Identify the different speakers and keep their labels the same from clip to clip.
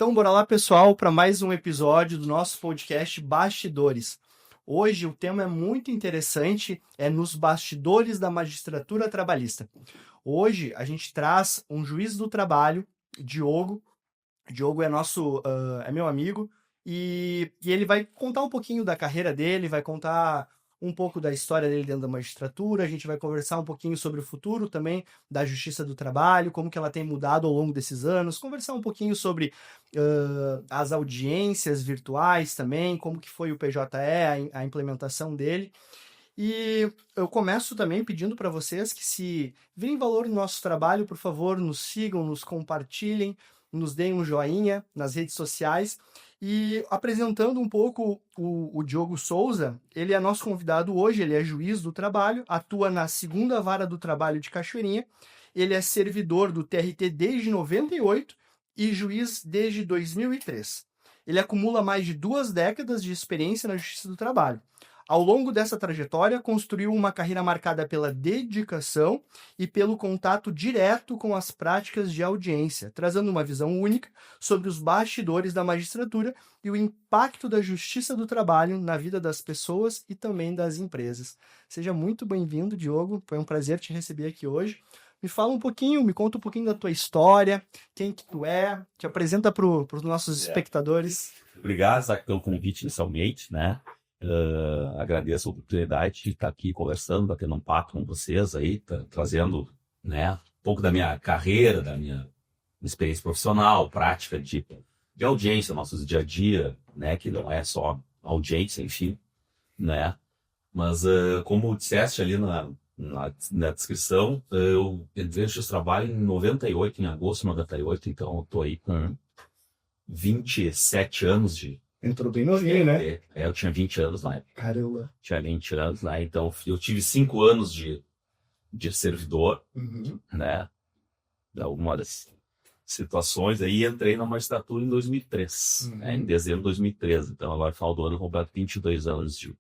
Speaker 1: Então, bora lá, pessoal, para mais um episódio do nosso podcast Bastidores. Hoje o tema é muito interessante, é nos bastidores da magistratura trabalhista. Hoje a gente traz um juiz do trabalho, Diogo. Diogo é é meu amigo e ele vai contar um pouquinho da carreira dele, vai contar um pouco da história dele dentro da magistratura. A gente vai conversar um pouquinho sobre o futuro também da Justiça do Trabalho, como que ela tem mudado ao longo desses anos, conversar um pouquinho sobre as audiências virtuais também, como que foi o PJE, a implementação dele. E eu começo também pedindo para vocês que, se virem valor no nosso trabalho, por favor, nos sigam, nos compartilhem, nos deem um joinha nas redes sociais. E apresentando um pouco o Diogo Souza, ele é nosso convidado hoje, ele é juiz do trabalho, atua na 2ª Vara do Trabalho de Cachoeirinha, ele é servidor do TRT desde 98 e juiz desde 2003. Ele acumula mais de 2 décadas de experiência na Justiça do Trabalho. Ao longo dessa trajetória, construiu uma carreira marcada pela dedicação e pelo contato direto com as práticas de audiência, trazendo uma visão única sobre os bastidores da magistratura e o impacto da Justiça do Trabalho na vida das pessoas e também das empresas. Seja muito bem-vindo, Diogo. Foi um prazer te receber aqui hoje. Me fala um pouquinho, me conta um pouquinho da tua história, quem que tu é, te apresenta para os nossos espectadores.
Speaker 2: Obrigado, Zac, pelo convite inicialmente, né? Agradeço a oportunidade de estar aqui conversando, batendo um papo com vocês aí, trazendo, né, um pouco da minha carreira, da minha experiência profissional, prática de audiência, nossos dia a dia, né, que não é só audiência, enfim, né, mas como disseste ali na descrição, eu entrei no trabalho em 98, em agosto de 98, então eu tô aí com 27 anos de...
Speaker 1: Entrou bem novinho, né?
Speaker 2: Eu tinha 20 anos na época.
Speaker 1: Caramba.
Speaker 2: Tinha 20 anos, né? Então eu tive 5 anos de servidor, né? Algumas das situações aí, entrei na magistratura em 2003, né? Em dezembro de 2013. Então agora, final do ano, eu completo 22 anos de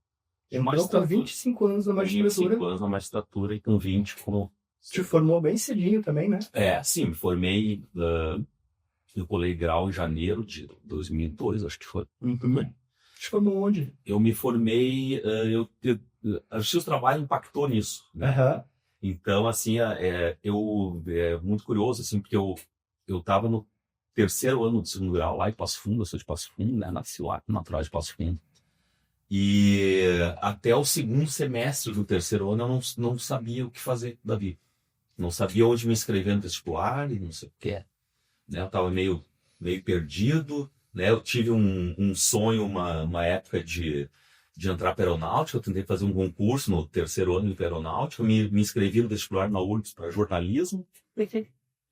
Speaker 1: magistratura. Com 25 anos na magistratura.
Speaker 2: 25 anos na magistratura e com 20 como...
Speaker 1: Te formou bem cedinho também, né?
Speaker 2: Sim, me formei... Eu colei grau em janeiro de 2002, acho que foi.
Speaker 1: Te formou onde?
Speaker 2: Eu me formei... a Justiça do Trabalho impactou nisso, né? Então, assim, é muito curioso, assim, porque eu estava no 3º ano de 2º grau, lá em Passo Fundo. Eu sou de Passo Fundo, né? Nasci lá, natural de Passo Fundo. E até o 2º semestre do 3º ano eu não sabia o que fazer da vida. Não sabia onde me inscrever no vestibular e não sei o que é. Né, eu estava meio perdido, né? Eu tive um sonho, uma época de entrar para aeronáutica. Eu tentei fazer um concurso no 3º ano de aeronáutica, me inscrevi no vestibular na URGS para jornalismo,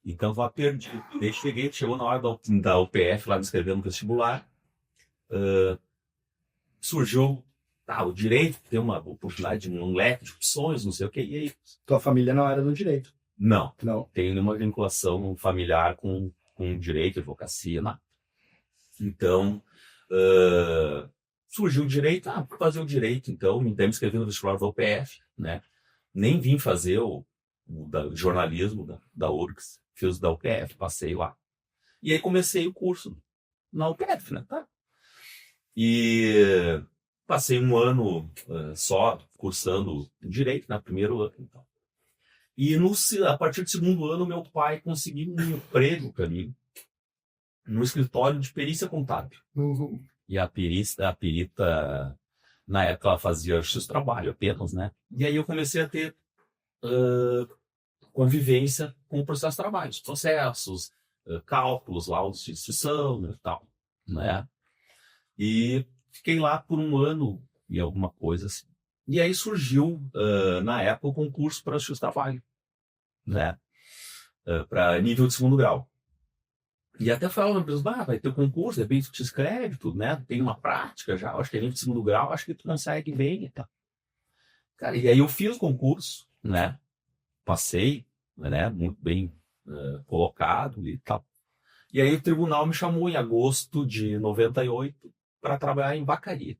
Speaker 2: então estava perdido. Daí chegou na hora da UPF lá me inscrever no vestibular, surgiu o direito, ter uma oportunidade de um leque de opções, não sei o que, e aí...
Speaker 1: Tua família não era do direito?
Speaker 2: Não. Tenho nenhuma vinculação familiar com direito, advocacia, nada. Então, surgiu o direito, vou fazer o direito, então, me inscrevi no vestibular da UPF, né? Nem vim fazer o jornalismo da URGS, fiz o da UPF, passei lá. E aí comecei o curso na UPF, né? E passei um ano só cursando direito, no primeiro ano, então. E a partir do 2º ano, meu pai conseguiu um emprego para mim no escritório de perícia contábil. E a perita, na época, ela fazia Justiça do Trabalho apenas, né? E aí eu comecei a ter convivência com o processo de trabalho, os processos, cálculos, laudos de instrução e tal, né? E fiquei lá por um ano e alguma coisa assim. E aí surgiu, na época, o concurso para Justiça do Trabalho, né? Para nível de 2º grau. E até falaram para eles, vai ter um concurso, de repente tu te inscreve, tudo, né? Tem uma prática já, acho que é nível de 2º grau, acho que tu consegue bem e tal. Cara, e aí eu fiz o concurso, né? Passei, né? Muito bem colocado e tal. E aí o tribunal me chamou em agosto de 98 para trabalhar em vacaria.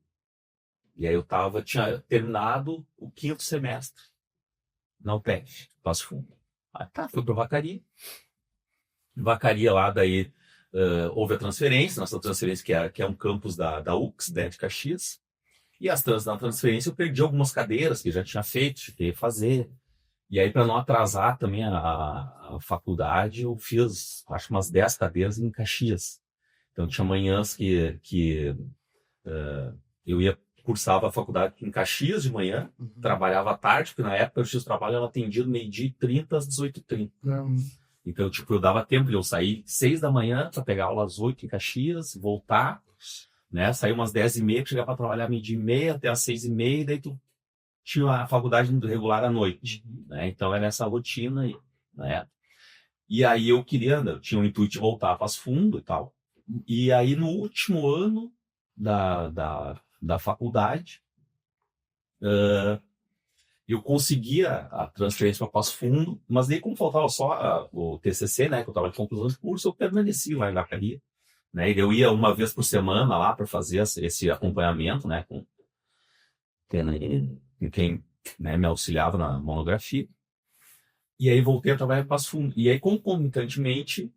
Speaker 2: E aí tinha terminado o 5º semestre na UPF, Passo Fundo. Aí fui para vacaria. Vacaria lá, daí houve a transferência, nossa transferência que é um campus da UX, né, de Caxias. E na transferência eu perdi algumas cadeiras que eu já tinha feito, tive que fazer. E aí, para não atrasar também a faculdade, eu fiz, acho que umas 10 cadeiras em Caxias. Então, tinha manhãs que eu cursava a faculdade em Caxias de manhã, trabalhava à tarde, porque na época eu tinha trabalho, ela atendia do 12h30 às 18h30. Então, tipo, eu dava tempo de eu sair 6 da manhã para pegar aula às 8 em Caxias, voltar, né? Sair umas 10h30, chegar para trabalhar 12h30 até às 6h30, e daí tu tinha a faculdade regular à noite, né? Então era essa rotina aí, né? E aí eu tinha o intuito de voltar a Passo Fundo e tal. E aí no último ano da faculdade, eu conseguia a transferência para Passo Fundo, mas daí como faltava só o TCC, né, que eu estava de conclusão de curso, eu permaneci lá em Vacaria, né? E eu ia uma vez por semana lá para fazer esse acompanhamento, né, com quem, né, me auxiliava na monografia. E aí voltei a trabalhar em Passo Fundo. E aí, concomitantemente,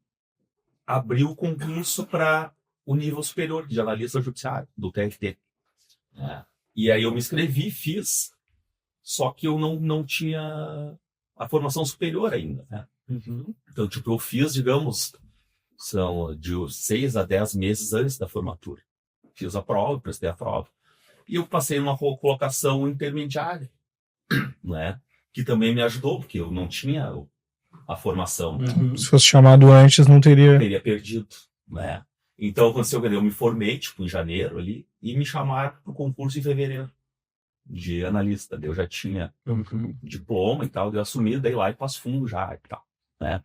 Speaker 2: abriu o concurso para o nível superior de analista judiciário, do TRT. E aí eu me inscrevi, fiz, só que eu não tinha a formação superior ainda, né? Então, tipo, eu fiz, digamos, são de 6 a 10 meses antes da formatura. Fiz a prova, prestei a prova. E eu passei numa colocação intermediária, né? Que também me ajudou, porque eu não tinha a formação. Né?
Speaker 3: Se fosse chamado antes, não teria...
Speaker 2: Teria perdido, né? Então, aconteceu que eu me formei, tipo, em janeiro ali, e me chamaram para o concurso em fevereiro, de analista. Eu já tinha diploma e tal, eu assumi, daí lá e Passo Fundo já e tal, né?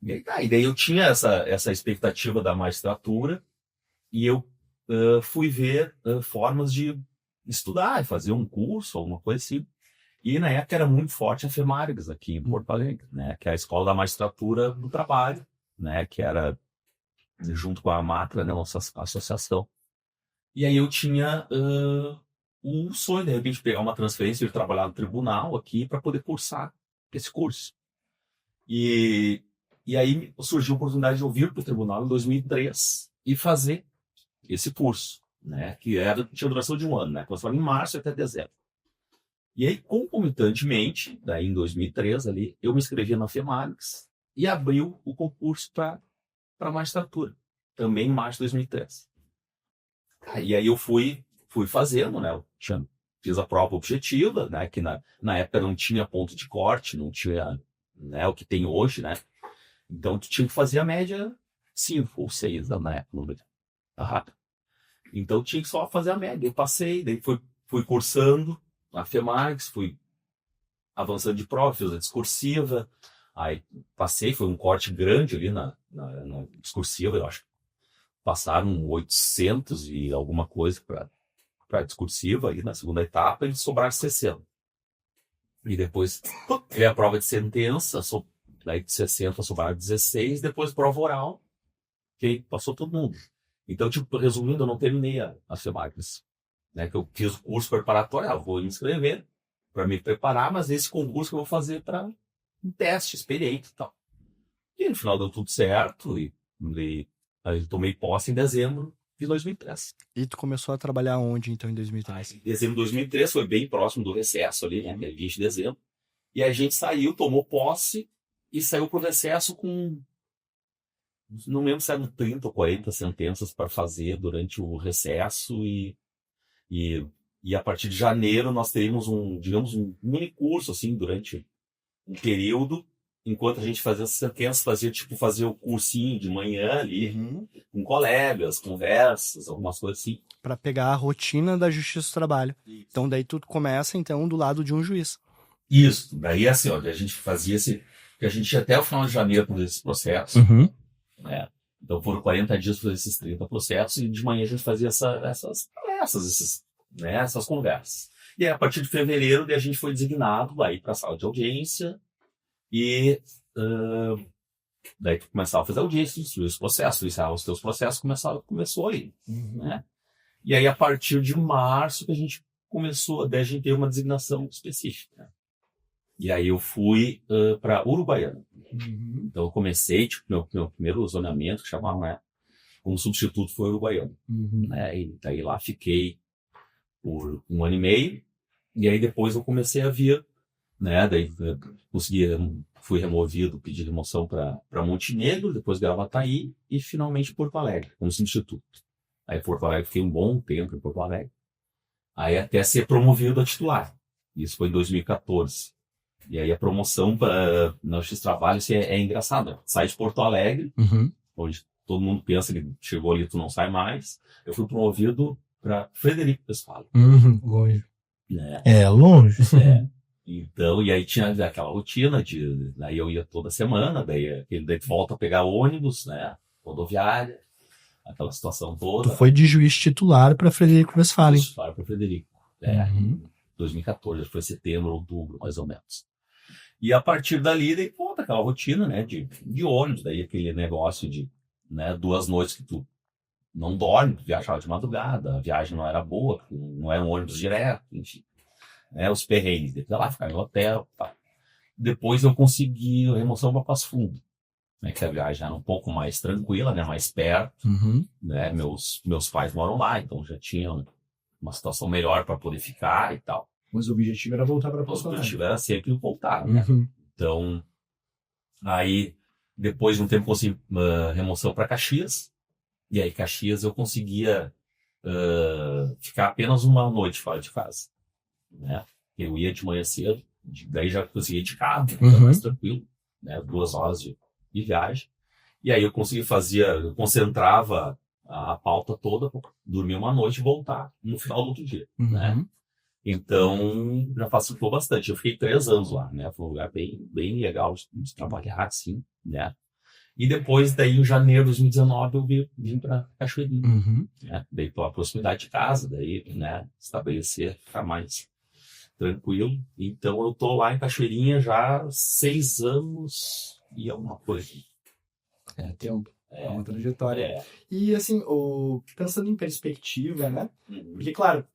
Speaker 2: E daí eu tinha essa expectativa da magistratura, e eu fui ver formas de estudar, fazer um curso, alguma coisa assim. E na época era muito forte a FEMARGS aqui em Porto Alegre, né? Que é a Escola da Magistratura do Trabalho, né? Que era junto com a Matra, né? Nossa associação. E aí eu tinha um sonho, de repente, pegar uma transferência e trabalhar no tribunal aqui para poder cursar esse curso. E aí surgiu a oportunidade de eu vir para o tribunal em 2003 e fazer esse curso, né? Que tinha duração de um ano, né? Começava em março até dezembro. E aí, concomitantemente, daí em 2003, ali, eu me inscrevi na FEMARGS e abriu o concurso para magistratura, também em março de 2003. E aí eu fui fazendo, né? Fiz a prova objetiva, né? Que na época não tinha ponto de corte, não tinha, né, o que tem hoje, né? Então, tu tinha que fazer a média 5 ou 6, na época. Então, tinha que só fazer a média. Eu passei, daí fui cursando na FEMARGS, fui avançando de prova, fiz a discursiva, aí passei, foi um corte grande ali na discursiva, eu acho que passaram 800 e alguma coisa para a discursiva, aí na segunda etapa, e sobraram 60. E depois veio a prova de sentença, daí de 60 sobraram 16, depois prova oral, que passou todo mundo. Então, tipo, resumindo, eu não terminei a FEMARGS. Né, que eu fiz o curso preparatório, eu vou me inscrever para me preparar, mas esse concurso que eu vou fazer para um teste, experiente e tal. E no final deu tudo certo, e aí eu tomei posse em dezembro de 2003.
Speaker 1: E tu começou a trabalhar onde, então, em 2003?
Speaker 2: Em dezembro de 2003, foi bem próximo do recesso ali, né, 20 de dezembro. E a gente saiu, tomou posse e saiu pro recesso com, não lembro se eram 30 ou 40 sentenças para fazer durante o recesso e a partir de janeiro nós teríamos digamos, um mini curso, assim, durante um período, enquanto a gente fazia essas sentenças, fazia o cursinho de manhã ali, com colegas, conversas, algumas coisas assim.
Speaker 1: Para pegar a rotina da Justiça do Trabalho. Isso. Então daí tudo começa, então, do lado de um juiz.
Speaker 2: Isso, daí assim, ó, a gente fazia que a gente ia até o final de janeiro com esse processo, né? Então foram 40 dias para fazer esses 30 processos, e de manhã a gente fazia essas conversas. E aí, a partir de fevereiro, a gente foi designado aí para a sala de audiência, e daí tu começava a fazer audiência, instruir os processos, iniciar os teus processos, começou aí, né? E aí, a partir de março, que a gente começou, daí a gente teve uma designação específica. Né? E aí eu fui para Uruguaiana. Então eu comecei, tipo, meu primeiro zoneamento, que chamava, né, como substituto foi o Uruguaiana. Né? E daí lá fiquei por 1 ano e meio, e aí depois eu comecei a vir, né? Daí fui removido, pedi remoção para Montenegro, depois Gravataí e finalmente Porto Alegre, como substituto. Aí Porto Alegre, fiquei um bom tempo em Porto Alegre. Aí até ser promovido a titular. Isso foi em 2014. E aí a promoção na X Trabalho é engraçada. Sai de Porto Alegre, onde todo mundo pensa que chegou ali, tu não sai mais. Eu fui promovido para Frederico Westphalen.
Speaker 3: Longe.
Speaker 2: Né?
Speaker 3: É, longe.
Speaker 2: Então, e aí tinha aquela rotina daí eu ia toda semana, daí volta a pegar ônibus, né? Rodoviária, aquela situação toda.
Speaker 3: Tu foi de juiz titular para Frederico Westphalen.
Speaker 2: Titular para Frederico. Em 2014, foi setembro, outubro, mais ou menos. E a partir dali, daí volta aquela rotina, né? De ônibus, daí aquele negócio de, né, 2 noites que tu não dorme, tu viajava de madrugada, a viagem não era boa, não era um ônibus direto, enfim. Né, os perrengues, depois lá, ficar em hotel, tá. Depois eu consegui a remoção para Passo Fundo, né, que a viagem era um pouco mais tranquila, né, mais perto, né, meus pais moram lá, então já tinha uma situação melhor para poder ficar e tal.
Speaker 1: Mas o objetivo era voltar para Passo
Speaker 2: O
Speaker 1: Fundo.
Speaker 2: objetivo era sempre voltar, né? Então, aí, depois de um tempo, consegui remoção para Caxias, e aí Caxias eu conseguia ficar apenas 1 noite fora de casa. Né? Eu ia de manhã cedo, daí já conseguia ir de carro, mais tranquilo, né? 2 horas de viagem. E aí eu eu concentrava a pauta toda, dormir 1 noite e voltar no final do outro dia. Né? Então, já facilitou bastante. Eu fiquei 3 anos lá, né? Foi um lugar bem, bem legal de trabalhar, assim, né? E depois, daí, em janeiro de 2019, eu vim para Cachoeirinha. Né? Daí, pela proximidade de casa, daí, né? Estabelecer, ficar mais tranquilo. Então, eu tô lá em Cachoeirinha já há 6 anos e alguma coisa.
Speaker 1: É tempo. É uma trajetória. E, assim, pensando em perspectiva, né? Porque, claro,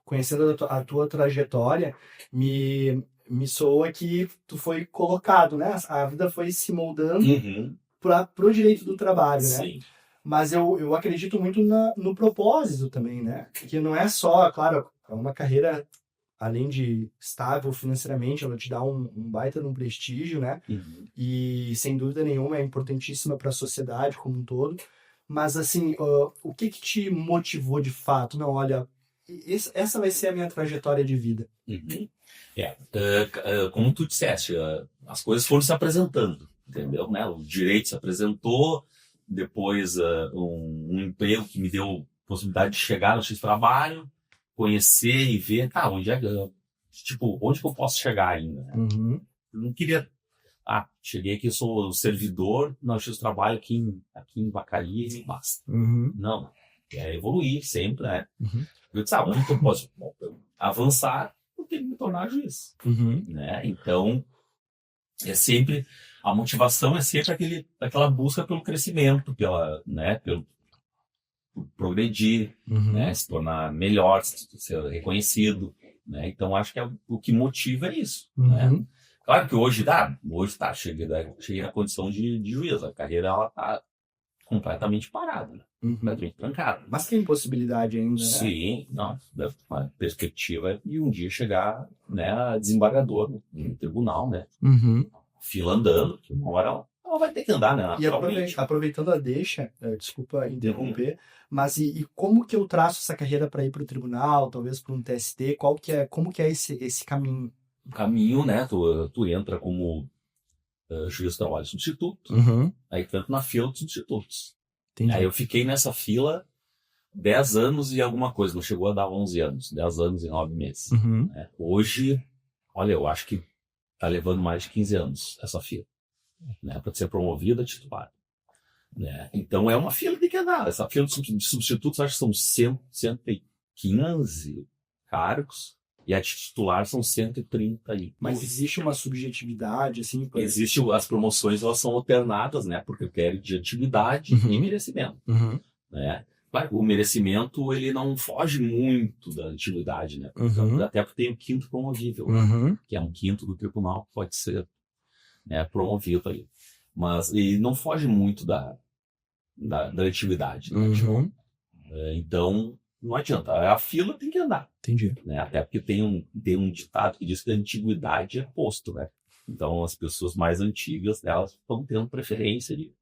Speaker 1: conhecendo a tua trajetória, me soa que tu foi colocado, né? A vida foi se moldando pro direito do trabalho,
Speaker 2: Sim.
Speaker 1: né? Mas eu acredito muito no propósito também, né? Que não é só, claro, é uma carreira, além de estável financeiramente, ela te dá um baita de um prestígio, né? E, sem dúvida nenhuma, é importantíssima para a sociedade como um todo. Mas, assim, o que te motivou de fato? Não, olha, essa vai ser a minha trajetória de vida.
Speaker 2: Como tu disseste, as coisas foram se apresentando, entendeu? Né? O direito se apresentou, depois um emprego que me deu possibilidade de chegar no X Trabalho, conhecer e ver, onde que eu posso chegar ainda? Né? Eu não queria, cheguei aqui, sou servidor, no X Trabalho aqui em Vacaria e basta. Não, é evoluir sempre, né? Eu disse, onde que eu posso avançar? Eu tenho que me tornar juiz. Né? Então, a motivação é sempre aquela busca pelo crescimento, pelo progredir, né? Se tornar melhor, ser reconhecido. Né? Então, acho que o que motiva é isso. Né? Claro que hoje cheguei na condição de juiz, a carreira ela está completamente parada, né? Completamente trancada.
Speaker 1: Mas tem possibilidade ainda, né?
Speaker 2: Sim, a perspectiva é de um dia chegar, né, a desembargador no tribunal, né? Fila andando, que uma hora ela vai ter que andar, né?
Speaker 1: E aproveitando a deixa, desculpa interromper, mas e como que eu traço essa carreira para ir para o tribunal, talvez para um TST? Como que é esse caminho?
Speaker 2: O caminho, né? Tu entra como juiz de trabalho substituto, aí tu entra na fila de substitutos.
Speaker 1: Entendi.
Speaker 2: Aí eu fiquei nessa fila 10 anos e alguma coisa, não chegou a dar 11 anos, 10 anos e 9 meses. Né? Hoje, olha, eu acho que tá levando mais de 15 anos essa fila, né, para ser promovida a titular. Né? Então é uma fila de que andar. Essa fila de substitutos, acho que são 115 cargos, e a titular são 130.
Speaker 1: Mas existe uma subjetividade, assim?
Speaker 2: As promoções, elas são alternadas, né, porque eu quero de atividade e merecimento. Né? Claro, o merecimento, ele não foge muito da atividade, né? Até porque tem o 5º promovível, que é um 5º do tribunal que pode ser, né, promovido aí. Mas ele não foge muito da antiguidade. Né?
Speaker 3: Uhum.
Speaker 2: Então, não adianta. A fila tem que andar.
Speaker 3: Entendi.
Speaker 2: Né? Até porque tem um ditado que diz que a antiguidade é posto, né? Então, as pessoas mais antigas, elas estão tendo preferência de,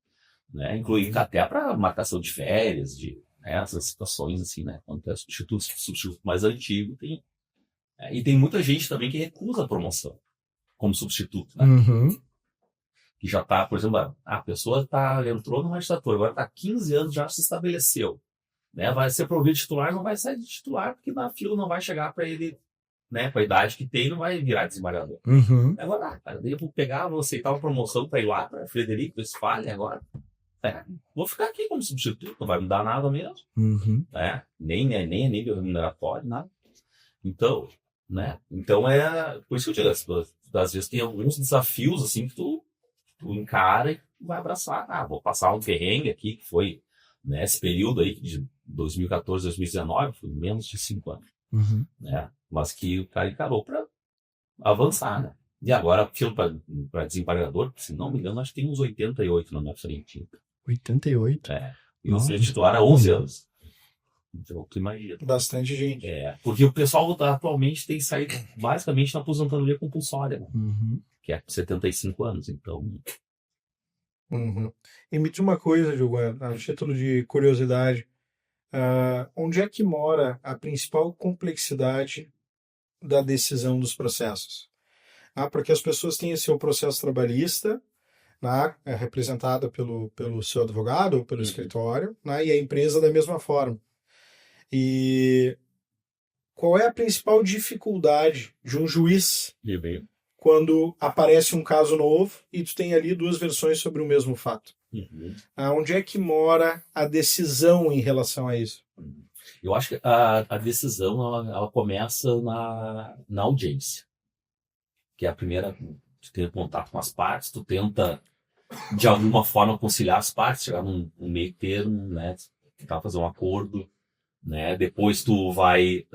Speaker 2: né? Incluindo até para marcação de férias, de, né? Essas situações assim, né? Quando é substituto mais antigo, tem... E tem muita gente também que recusa a promoção como substituto, né?
Speaker 3: Uhum.
Speaker 2: Que já está, por exemplo, a pessoa entrou no magistratura, agora está há 15 anos, já se estabeleceu. Né? Vai ser promovido titular, não vai sair de titular, porque na fila não vai chegar para ele, né, com a idade que tem, não vai virar desembargador.
Speaker 3: Uhum.
Speaker 2: Agora, cara, eu vou pegar, vou aceitar uma promoção para ir lá para Frederico Westphalen agora. Vou ficar aqui como substituto, não vai me dar nada mesmo.
Speaker 3: Uhum.
Speaker 2: Né? Nem nível remuneratório, nada. Então, né? Então por isso que eu digo, às vezes tem alguns desafios assim que tu encara e vai abraçar. Vou passar um perrengue aqui, que foi, né, esse período aí de 2014, 2019, foi menos de 5 anos.
Speaker 3: Uhum.
Speaker 2: Né? Mas que o cara encarou para avançar, né? E agora, filo para desembargador, se não me engano, acho que tem uns 88 na minha frente.
Speaker 3: 88?
Speaker 2: E você é
Speaker 3: Nossa.
Speaker 2: titular há 11 anos. Então, tu imagina.
Speaker 4: Bastante gente.
Speaker 2: Porque o pessoal atualmente tem saído basicamente na aposentadoria compulsória, né?
Speaker 3: Uhum.
Speaker 2: Que é com 75 anos, então...
Speaker 4: Uhum. E me diz uma coisa, Diogo, a título de curiosidade, onde é que mora a principal complexidade da decisão dos processos? Porque as pessoas têm esse seu processo trabalhista, né, representada pelo seu advogado ou pelo escritório, né, e a empresa da mesma forma. E qual é a principal dificuldade de um juiz quando aparece um caso novo e tu tem ali duas versões sobre o mesmo fato?
Speaker 2: Uhum.
Speaker 4: Onde é que mora a decisão em relação a isso?
Speaker 2: Eu acho que a decisão ela começa na audiência, que é a primeira. Tu tem contato com as partes, tu tenta de alguma forma conciliar as partes, chegar num meio termo, né? Tentar fazer um acordo, né? Depois tu vai,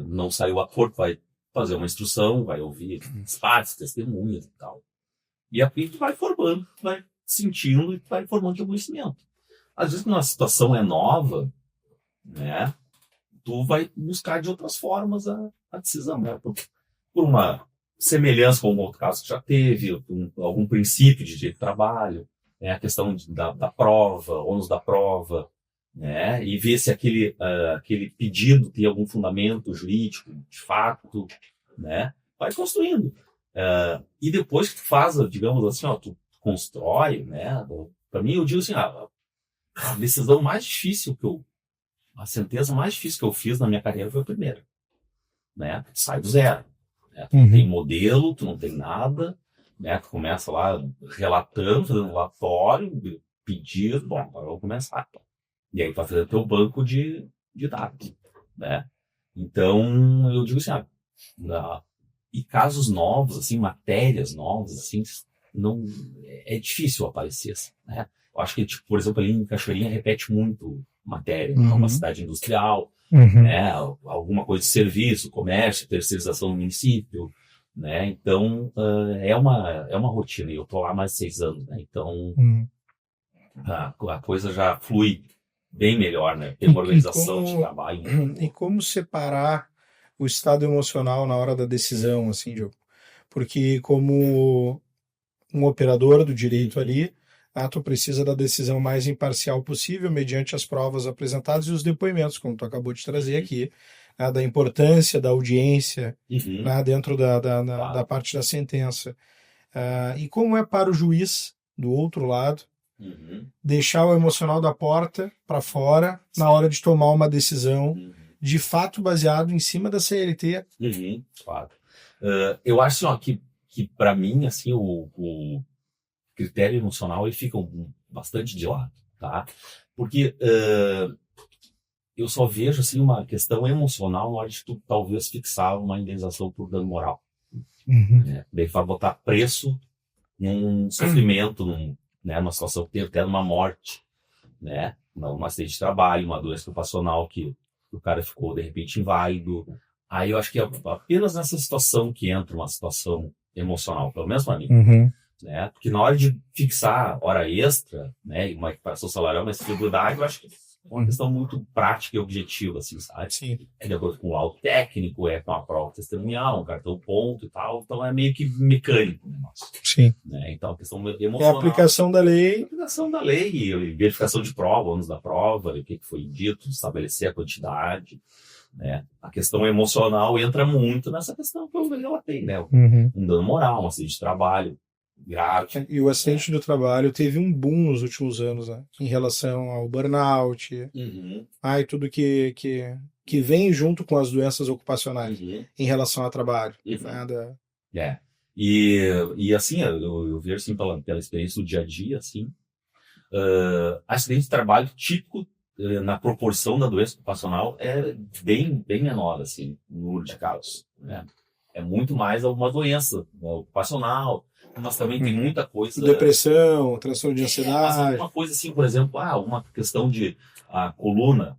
Speaker 2: não saiu o acordo, vai fazer uma instrução, vai ouvir as partes, testemunhas e tal. E aí tu vai formando, vai sentindo e vai formando teu conhecimento. Às vezes, quando a situação é nova, né? Tu vai buscar de outras formas a decisão, né? Por uma semelhança com um outro caso que já teve, algum princípio de direito do trabalho, né? A questão da prova, ônus da prova, né? E ver se aquele pedido tem algum fundamento jurídico, de fato, né? Vai construindo. E depois que tu faz, digamos assim, tu constrói, né? Para mim, eu digo assim, a decisão mais difícil a sentença mais difícil que eu fiz na minha carreira foi a primeira, né? Tu sai do zero, né? Tu não tem modelo, tu não tem nada, né? Tu começa lá relatando, fazendo relatório, pedido, bom, agora eu vou começar. E aí tu vai fazer teu banco de dados, né? Então, eu digo assim, e casos novos, assim, matérias novas, assim, não, é difícil aparecer, assim, né? Eu acho que, tipo, por exemplo, ali em Cachoeirinha repete muito matéria, uma cidade industrial, né? Alguma coisa de serviço, comércio, terceirização no município, né? Então, é uma rotina, e eu tô lá há mais de 6 anos, né? Então, a coisa já flui bem melhor, né? Tem uma organização de trabalho.
Speaker 4: E como separar o estado emocional na hora da decisão, assim, Diogo? Porque como um operador do direito ali, tu precisa da decisão mais imparcial possível, mediante as provas apresentadas e os depoimentos, como tu acabou de trazer aqui, da importância da audiência, dentro da parte da sentença. E como é para o juiz, do outro lado, deixar o emocional da porta para fora na hora de tomar uma decisão de fato baseado em cima da CLT?
Speaker 2: Claro. Eu acho assim, que para mim, assim, o critério emocional ele fica bastante de lado, tá? Porque eu só vejo assim uma questão emocional na hora de tu talvez fixar uma indenização por dano moral. Né? Daí vai botar preço num sofrimento, né? Numa situação que tem até numa morte, né? Um acidente de trabalho, uma doença ocupacional que o cara ficou de repente inválido. Aí eu acho que é apenas nessa situação que entra uma situação emocional, pelo menos para mim. né? Porque na hora de fixar hora extra, né, e uma equiparação salarial, uma estabilidade, eu acho que é uma questão muito prática e objetiva, assim, sabe?
Speaker 4: Sim.
Speaker 2: É de acordo com o laudo técnico, com uma prova testemunhal, um cartão ponto e tal, então é meio que mecânico o negócio,
Speaker 4: Sim.
Speaker 2: né? Então a questão
Speaker 4: É a
Speaker 2: emocional...
Speaker 4: aplicação da lei.
Speaker 2: Aplicação da lei, e verificação de prova, ônus da prova, o que foi dito, estabelecer a quantidade, né? A questão emocional entra muito nessa questão que eu relatei, né?
Speaker 4: Uhum.
Speaker 2: Um dano moral, um acidente de trabalho grave.
Speaker 4: E o acidente do trabalho teve um boom nos últimos anos, né? Em relação ao burnout, e tudo que vem junto com as doenças ocupacionais em relação ao trabalho. Nada.
Speaker 2: É. E assim, eu vejo assim, pela experiência do dia a dia, assim, acidente de trabalho típico na proporção da doença ocupacional é bem menor, assim, no número de casos, né? É muito mais uma doença ocupacional, mas também tem muita coisa...
Speaker 4: Depressão, transtorno de
Speaker 2: Mas
Speaker 4: ansiedade.
Speaker 2: uma coisa assim, por exemplo, uma questão de coluna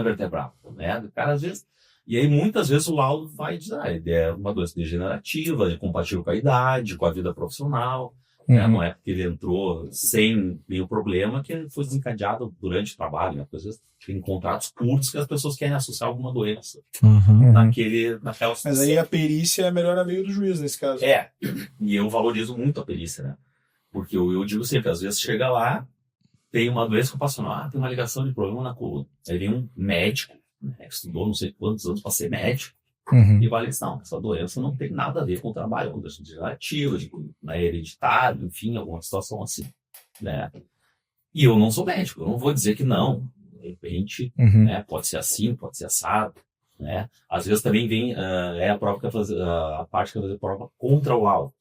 Speaker 2: vertebral, né? O cara, às vezes... E aí, muitas vezes, o laudo vai dizer, é uma doença degenerativa, compatível com a idade, com a vida profissional, né? Não é porque ele entrou sem nenhum problema que ele foi desencadeado durante o trabalho, né? Porque, às vezes, tem contratos curtos que as pessoas querem associar alguma doença naquela situação.
Speaker 4: Mas aí a perícia é a melhor amigo do juiz, nesse caso.
Speaker 2: É, e eu valorizo muito a perícia, né? Porque eu digo sempre, às vezes chega lá, tem uma doença ocupacional, tem uma ligação de problema na coluna. Aí vem um médico, né, que estudou não sei quantos anos para ser médico, e vai dizer, não, essa doença não tem nada a ver com o trabalho, é uma doença degenerativa, hereditária, enfim, alguma situação assim, né? E eu não sou médico, eu não vou dizer que não. De repente, né, pode ser assim, pode ser assado, né? Às vezes também vem a prova que vai fazer, a parte que vai fazer prova contra o laudo.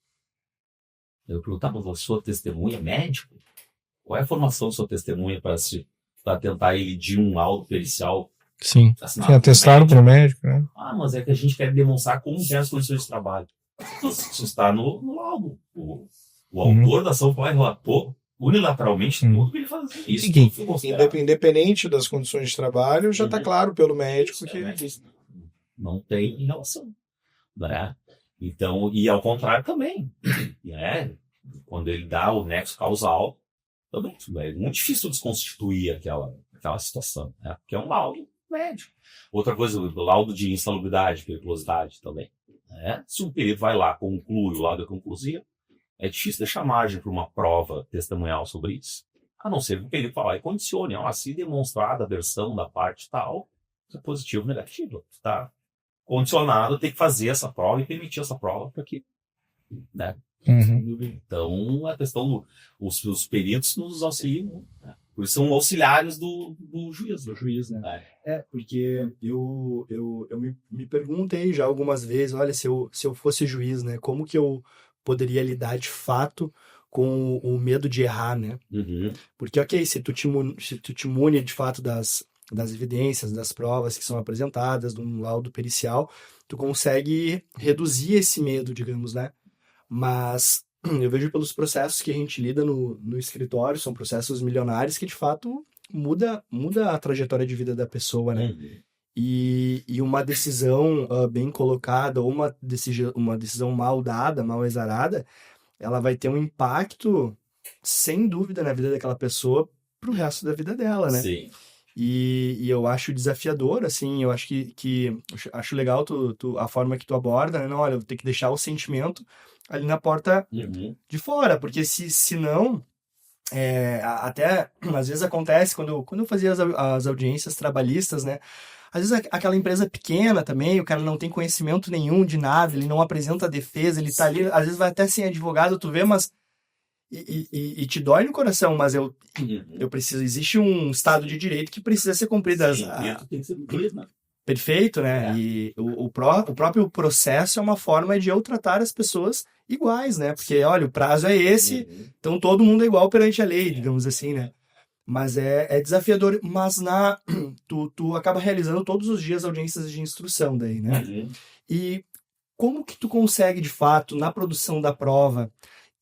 Speaker 2: Eu perguntava, mas a sua testemunha é médico? Qual é a formação da sua testemunha para tentar elidir um laudo pericial?
Speaker 3: Sim.
Speaker 4: Tinha atestado para o médico, né?
Speaker 2: Ah, mas é que a gente quer demonstrar como que é as condições de trabalho. Isso está no laudo. O autor da ação relatou unilateralmente tudo que ele fazia. Isso
Speaker 4: Independente das condições de trabalho, já está claro pelo médico que
Speaker 2: não tem relação, né? Então, e ao contrário também, né? Quando ele dá o nexo causal, também é muito difícil desconstituir aquela situação, né? Porque é um laudo médico. Outra coisa, o laudo de insalubridade, periculosidade também, né? Se um perito vai lá, conclui, o laudo é conclusivo, é difícil deixar margem para uma prova testemunhal sobre isso. A não ser que o perito falar e condicione, se demonstrada a versão da parte tal, é positivo ou negativo. Está condicionado a ter que fazer essa prova e permitir essa prova para que, né? Então, a questão os peritos nos auxiliam, né? Porque são auxiliares do juiz.
Speaker 1: Do juiz, né? Porque eu me perguntei já algumas vezes, olha, se eu fosse juiz, né, como que eu poderia lidar de fato com o medo de errar, né? Porque, ok, se tu te imune de fato das evidências, das provas que são apresentadas, de um laudo pericial, tu consegue reduzir esse medo, digamos, né? Mas eu vejo pelos processos que a gente lida no escritório, são processos milionários que, de fato, muda a trajetória de vida da pessoa, né? E uma decisão bem colocada ou uma decisão mal dada, mal exarada, ela vai ter um impacto, sem dúvida, na vida daquela pessoa pro resto da vida dela, né?
Speaker 2: Sim.
Speaker 1: E eu acho desafiador, assim, eu acho acho legal a forma que tu aborda, né? Não, olha, eu vou ter que deixar o sentimento ali na porta de fora, porque se não, até às vezes acontece, quando eu fazia as audiências trabalhistas, né? Às vezes aquela empresa pequena também, o cara não tem conhecimento nenhum de nada, ele não apresenta a defesa, ele tá ali, às vezes vai até sem advogado, tu vê, mas... E te dói no coração, mas eu preciso... Existe um Estado de Direito que precisa ser cumprido.
Speaker 2: Tem que ser cumprido, né?
Speaker 1: Perfeito, né? E o próprio processo é uma forma de eu tratar as pessoas iguais, né? Porque, olha, o prazo é esse, então todo mundo é igual perante a lei, digamos assim, né? Mas é desafiador, mas tu acaba realizando todos os dias audiências de instrução daí, né? E como que tu consegue, de fato, na produção da prova,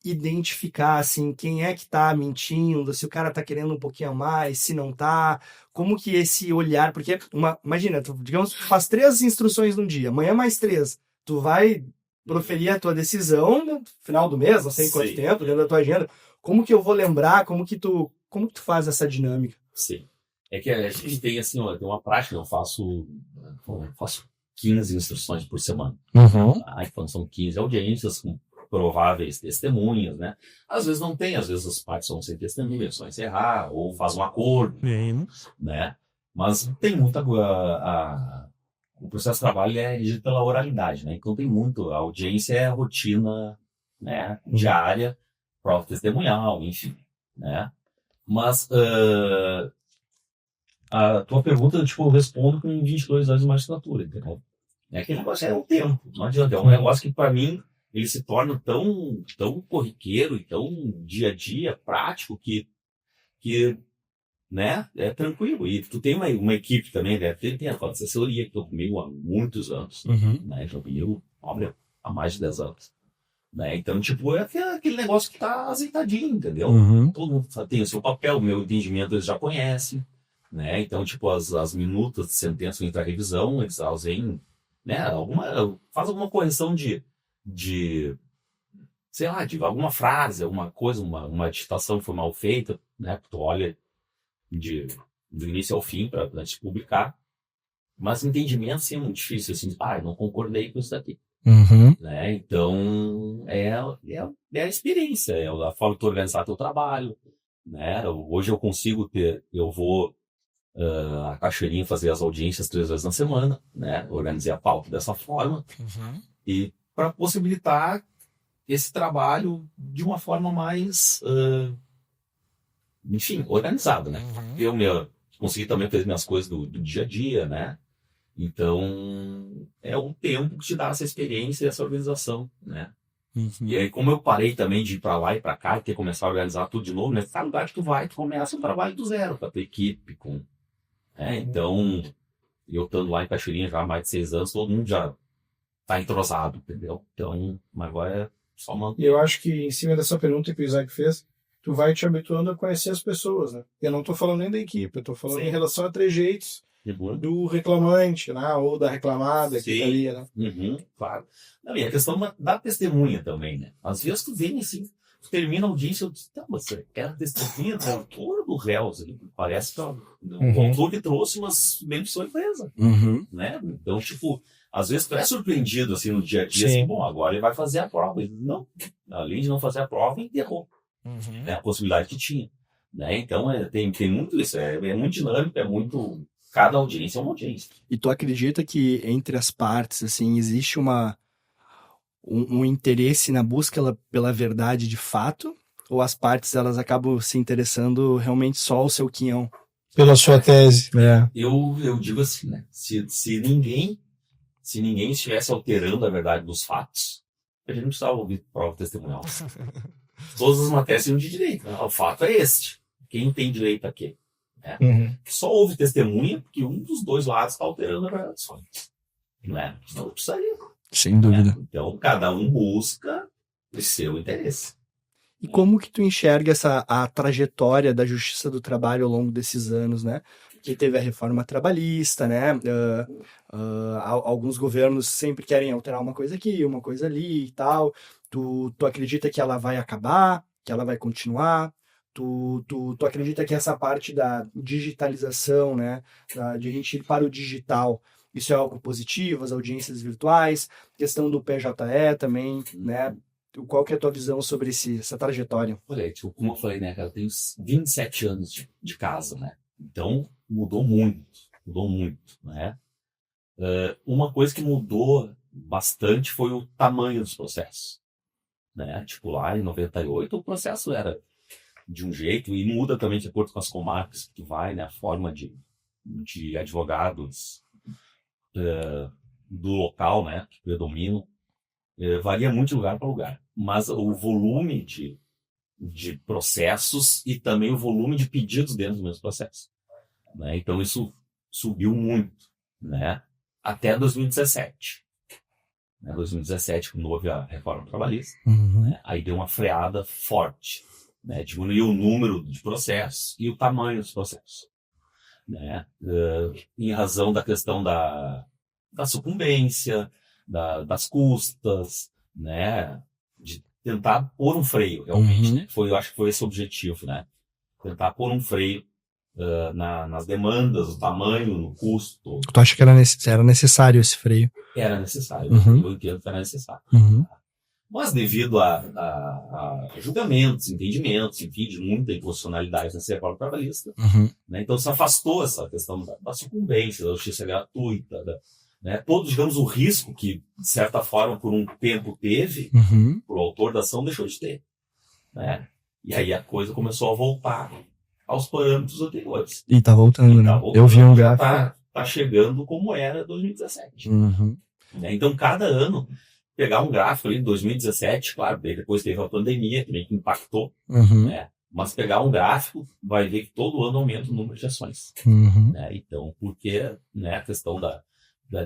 Speaker 1: identificar, assim, quem é que tá mentindo, se o cara tá querendo um pouquinho a mais, se não tá, como que esse olhar, porque, imagina, digamos, tu faz 3 instruções no dia, amanhã mais 3, tu vai proferir a tua decisão no final do mês, não sei em quanto
Speaker 2: Sim.
Speaker 1: tempo, dentro da tua agenda. Como que eu vou lembrar? Como que tu faz essa dinâmica?
Speaker 2: Sim. É que a gente tem, assim, tem uma prática, eu faço 15 instruções por semana. Então são 15 audiências com prováveis testemunhas, né? Às vezes não tem, às vezes as partes vão sem testemunha, só encerrar, ou faz um acordo, né? Mas tem muita... o processo de trabalho é regido pela oralidade, né? Então tem muito... A audiência é a rotina, né? Diária, prova testemunhal, enfim, né? Mas a tua pergunta, tipo, eu respondo com 22 anos de magistratura, entendeu? Aquele negócio é o tempo, não adianta. É um negócio que, para mim, ele se torna tão corriqueiro e tão dia a dia, prático, que né, é tranquilo. E tu tem uma equipe também, né? Tem a assessoria que estou comigo há muitos anos, né? Já comigo, olha, há mais de 10 anos. Né? Então, tipo, é aquele negócio que tá azeitadinho, entendeu? Todo mundo tem o seu papel, o meu entendimento eles já conhecem, né? Então, tipo, as minutas de sentença entre a revisão, eles fazem, né? Faz alguma correção de sei lá, de alguma frase, alguma coisa, uma digitação que foi mal feita, né? Tu olha do início ao fim para antes de publicar. Mas entendimento, sim, é muito difícil, assim, eu não concordei com isso daqui. Né? Então, é a experiência, é a forma de tu organizar teu trabalho, né? Hoje eu vou a Cachoeirinha fazer as audiências 3 vezes na semana, né? Organizei a pauta dessa forma e para possibilitar esse trabalho de uma forma mais, enfim, organizada, né? Eu consegui também fazer minhas coisas do dia a dia, né? Então, é um tempo que te dá essa experiência e essa organização, né? E aí, como eu parei também de ir para lá e para cá e ter que começar a organizar tudo de novo, né? Cada lugar que tu vai, tu começa um trabalho do zero com a tua equipe, então, eu estando lá em Cachoeirinha já há mais de 6 anos, todo mundo já tá entrosado, entendeu? Então, agora é só manter.
Speaker 4: E eu acho que, em cima dessa pergunta que o Isaac fez, tu vai te habituando a conhecer as pessoas, né? Eu não tô falando nem da equipe, eu tô falando em relação a trejeitos do reclamante, né? Ou da reclamada que tá ali, né?
Speaker 2: Claro. Não, e a questão da testemunha também, né? Às vezes tu vem assim, tu termina a audiência, eu disse, mas você quer testemunha do autor do réu, assim, parece que o autor que trouxe, mas bem de surpresa, né? Então, tipo, às vezes tu é surpreendido, assim, no dia a dia, assim, bom, agora ele vai fazer a prova. Ele, não, além de não fazer a prova, enterrou, né? A possibilidade que tinha, né? Então, tem muito isso, é muito dinâmico, é muito... Cada audiência é uma audiência.
Speaker 1: E tu acredita que entre as partes, assim, existe um interesse na busca pela verdade de fato? Ou as partes, elas acabam se interessando realmente só ao seu quinhão?
Speaker 4: Pela sua tese.
Speaker 2: Eu digo assim, né? Se ninguém estivesse alterando a verdade dos fatos, a gente não precisava ouvir prova testemunhal. Todas as matérias seriam de direito. Né? O fato é este. Quem tem direito a quê? Só houve testemunha porque um dos dois lados está alterando a verdade dos fatos. Né? Não precisaria.
Speaker 3: Sem dúvida.
Speaker 2: Então, cada um busca o seu interesse.
Speaker 1: E como que tu enxerga a trajetória da Justiça do Trabalho ao longo desses anos, né? Que teve a reforma trabalhista, né? Alguns governos sempre querem alterar uma coisa aqui, uma coisa ali e tal. Tu acredita que ela vai acabar? Que ela vai continuar? Tu acredita que essa parte da digitalização, né? De a gente ir para o digital, isso é algo positivo? As audiências virtuais, questão do PJE também, né? Qual que é a tua visão sobre essa trajetória?
Speaker 2: Olha, tipo, como eu falei, né, cara, eu tenho 27 anos de casa, né? Então, mudou muito, né? Uma coisa que mudou bastante foi o tamanho dos processos, né? Tipo, lá em 98 o processo era de um jeito e muda também de acordo com as comarcas que tu vai, né? A forma de advogados do local, né, que predominam, varia muito de lugar para lugar. Mas o volume de processos e também o volume de pedidos dentro do mesmo processo, né? Então isso subiu muito, né? Até 2017. Né? 2017, quando houve a reforma trabalhista, né? Aí deu uma freada forte, né? Diminuiu o número de processos e o tamanho dos processos, né? Em razão da questão da sucumbência, das custas, né? De tentar pôr um freio, realmente,
Speaker 3: Uhum.
Speaker 2: né? Eu acho que foi esse o objetivo, né? Tentar pôr um freio nas demandas, no tamanho, no custo.
Speaker 3: Tu acha que era necessário esse freio?
Speaker 2: Era necessário,
Speaker 3: Uhum.
Speaker 2: eu entendo que era necessário.
Speaker 3: Uhum.
Speaker 2: Mas devido a julgamentos, entendimentos, enfim, de muita inconstitucionalidade nessa reforma trabalhista,
Speaker 3: Uhum.
Speaker 2: né? Então se afastou essa questão da sucumbência, da justiça gratuita, né? Todo, digamos, o risco que, de certa forma, por um tempo teve,
Speaker 3: Uhum.
Speaker 2: o autor da ação deixou de ter. Né? E aí a coisa começou a voltar aos parâmetros anteriores.
Speaker 3: E tá voltando, né?
Speaker 2: Tá voltando,
Speaker 3: Eu vi um
Speaker 2: já
Speaker 3: gráfico.
Speaker 2: tá chegando como era 2017.
Speaker 3: Uhum.
Speaker 2: Né? Então, cada ano, pegar um gráfico ali de 2017, claro, daí depois teve a pandemia, que meio que impactou,
Speaker 3: Uhum.
Speaker 2: né? Mas pegar um gráfico, vai ver que todo ano aumenta o número de ações.
Speaker 3: Uhum.
Speaker 2: Né? Então, porque, né, a questão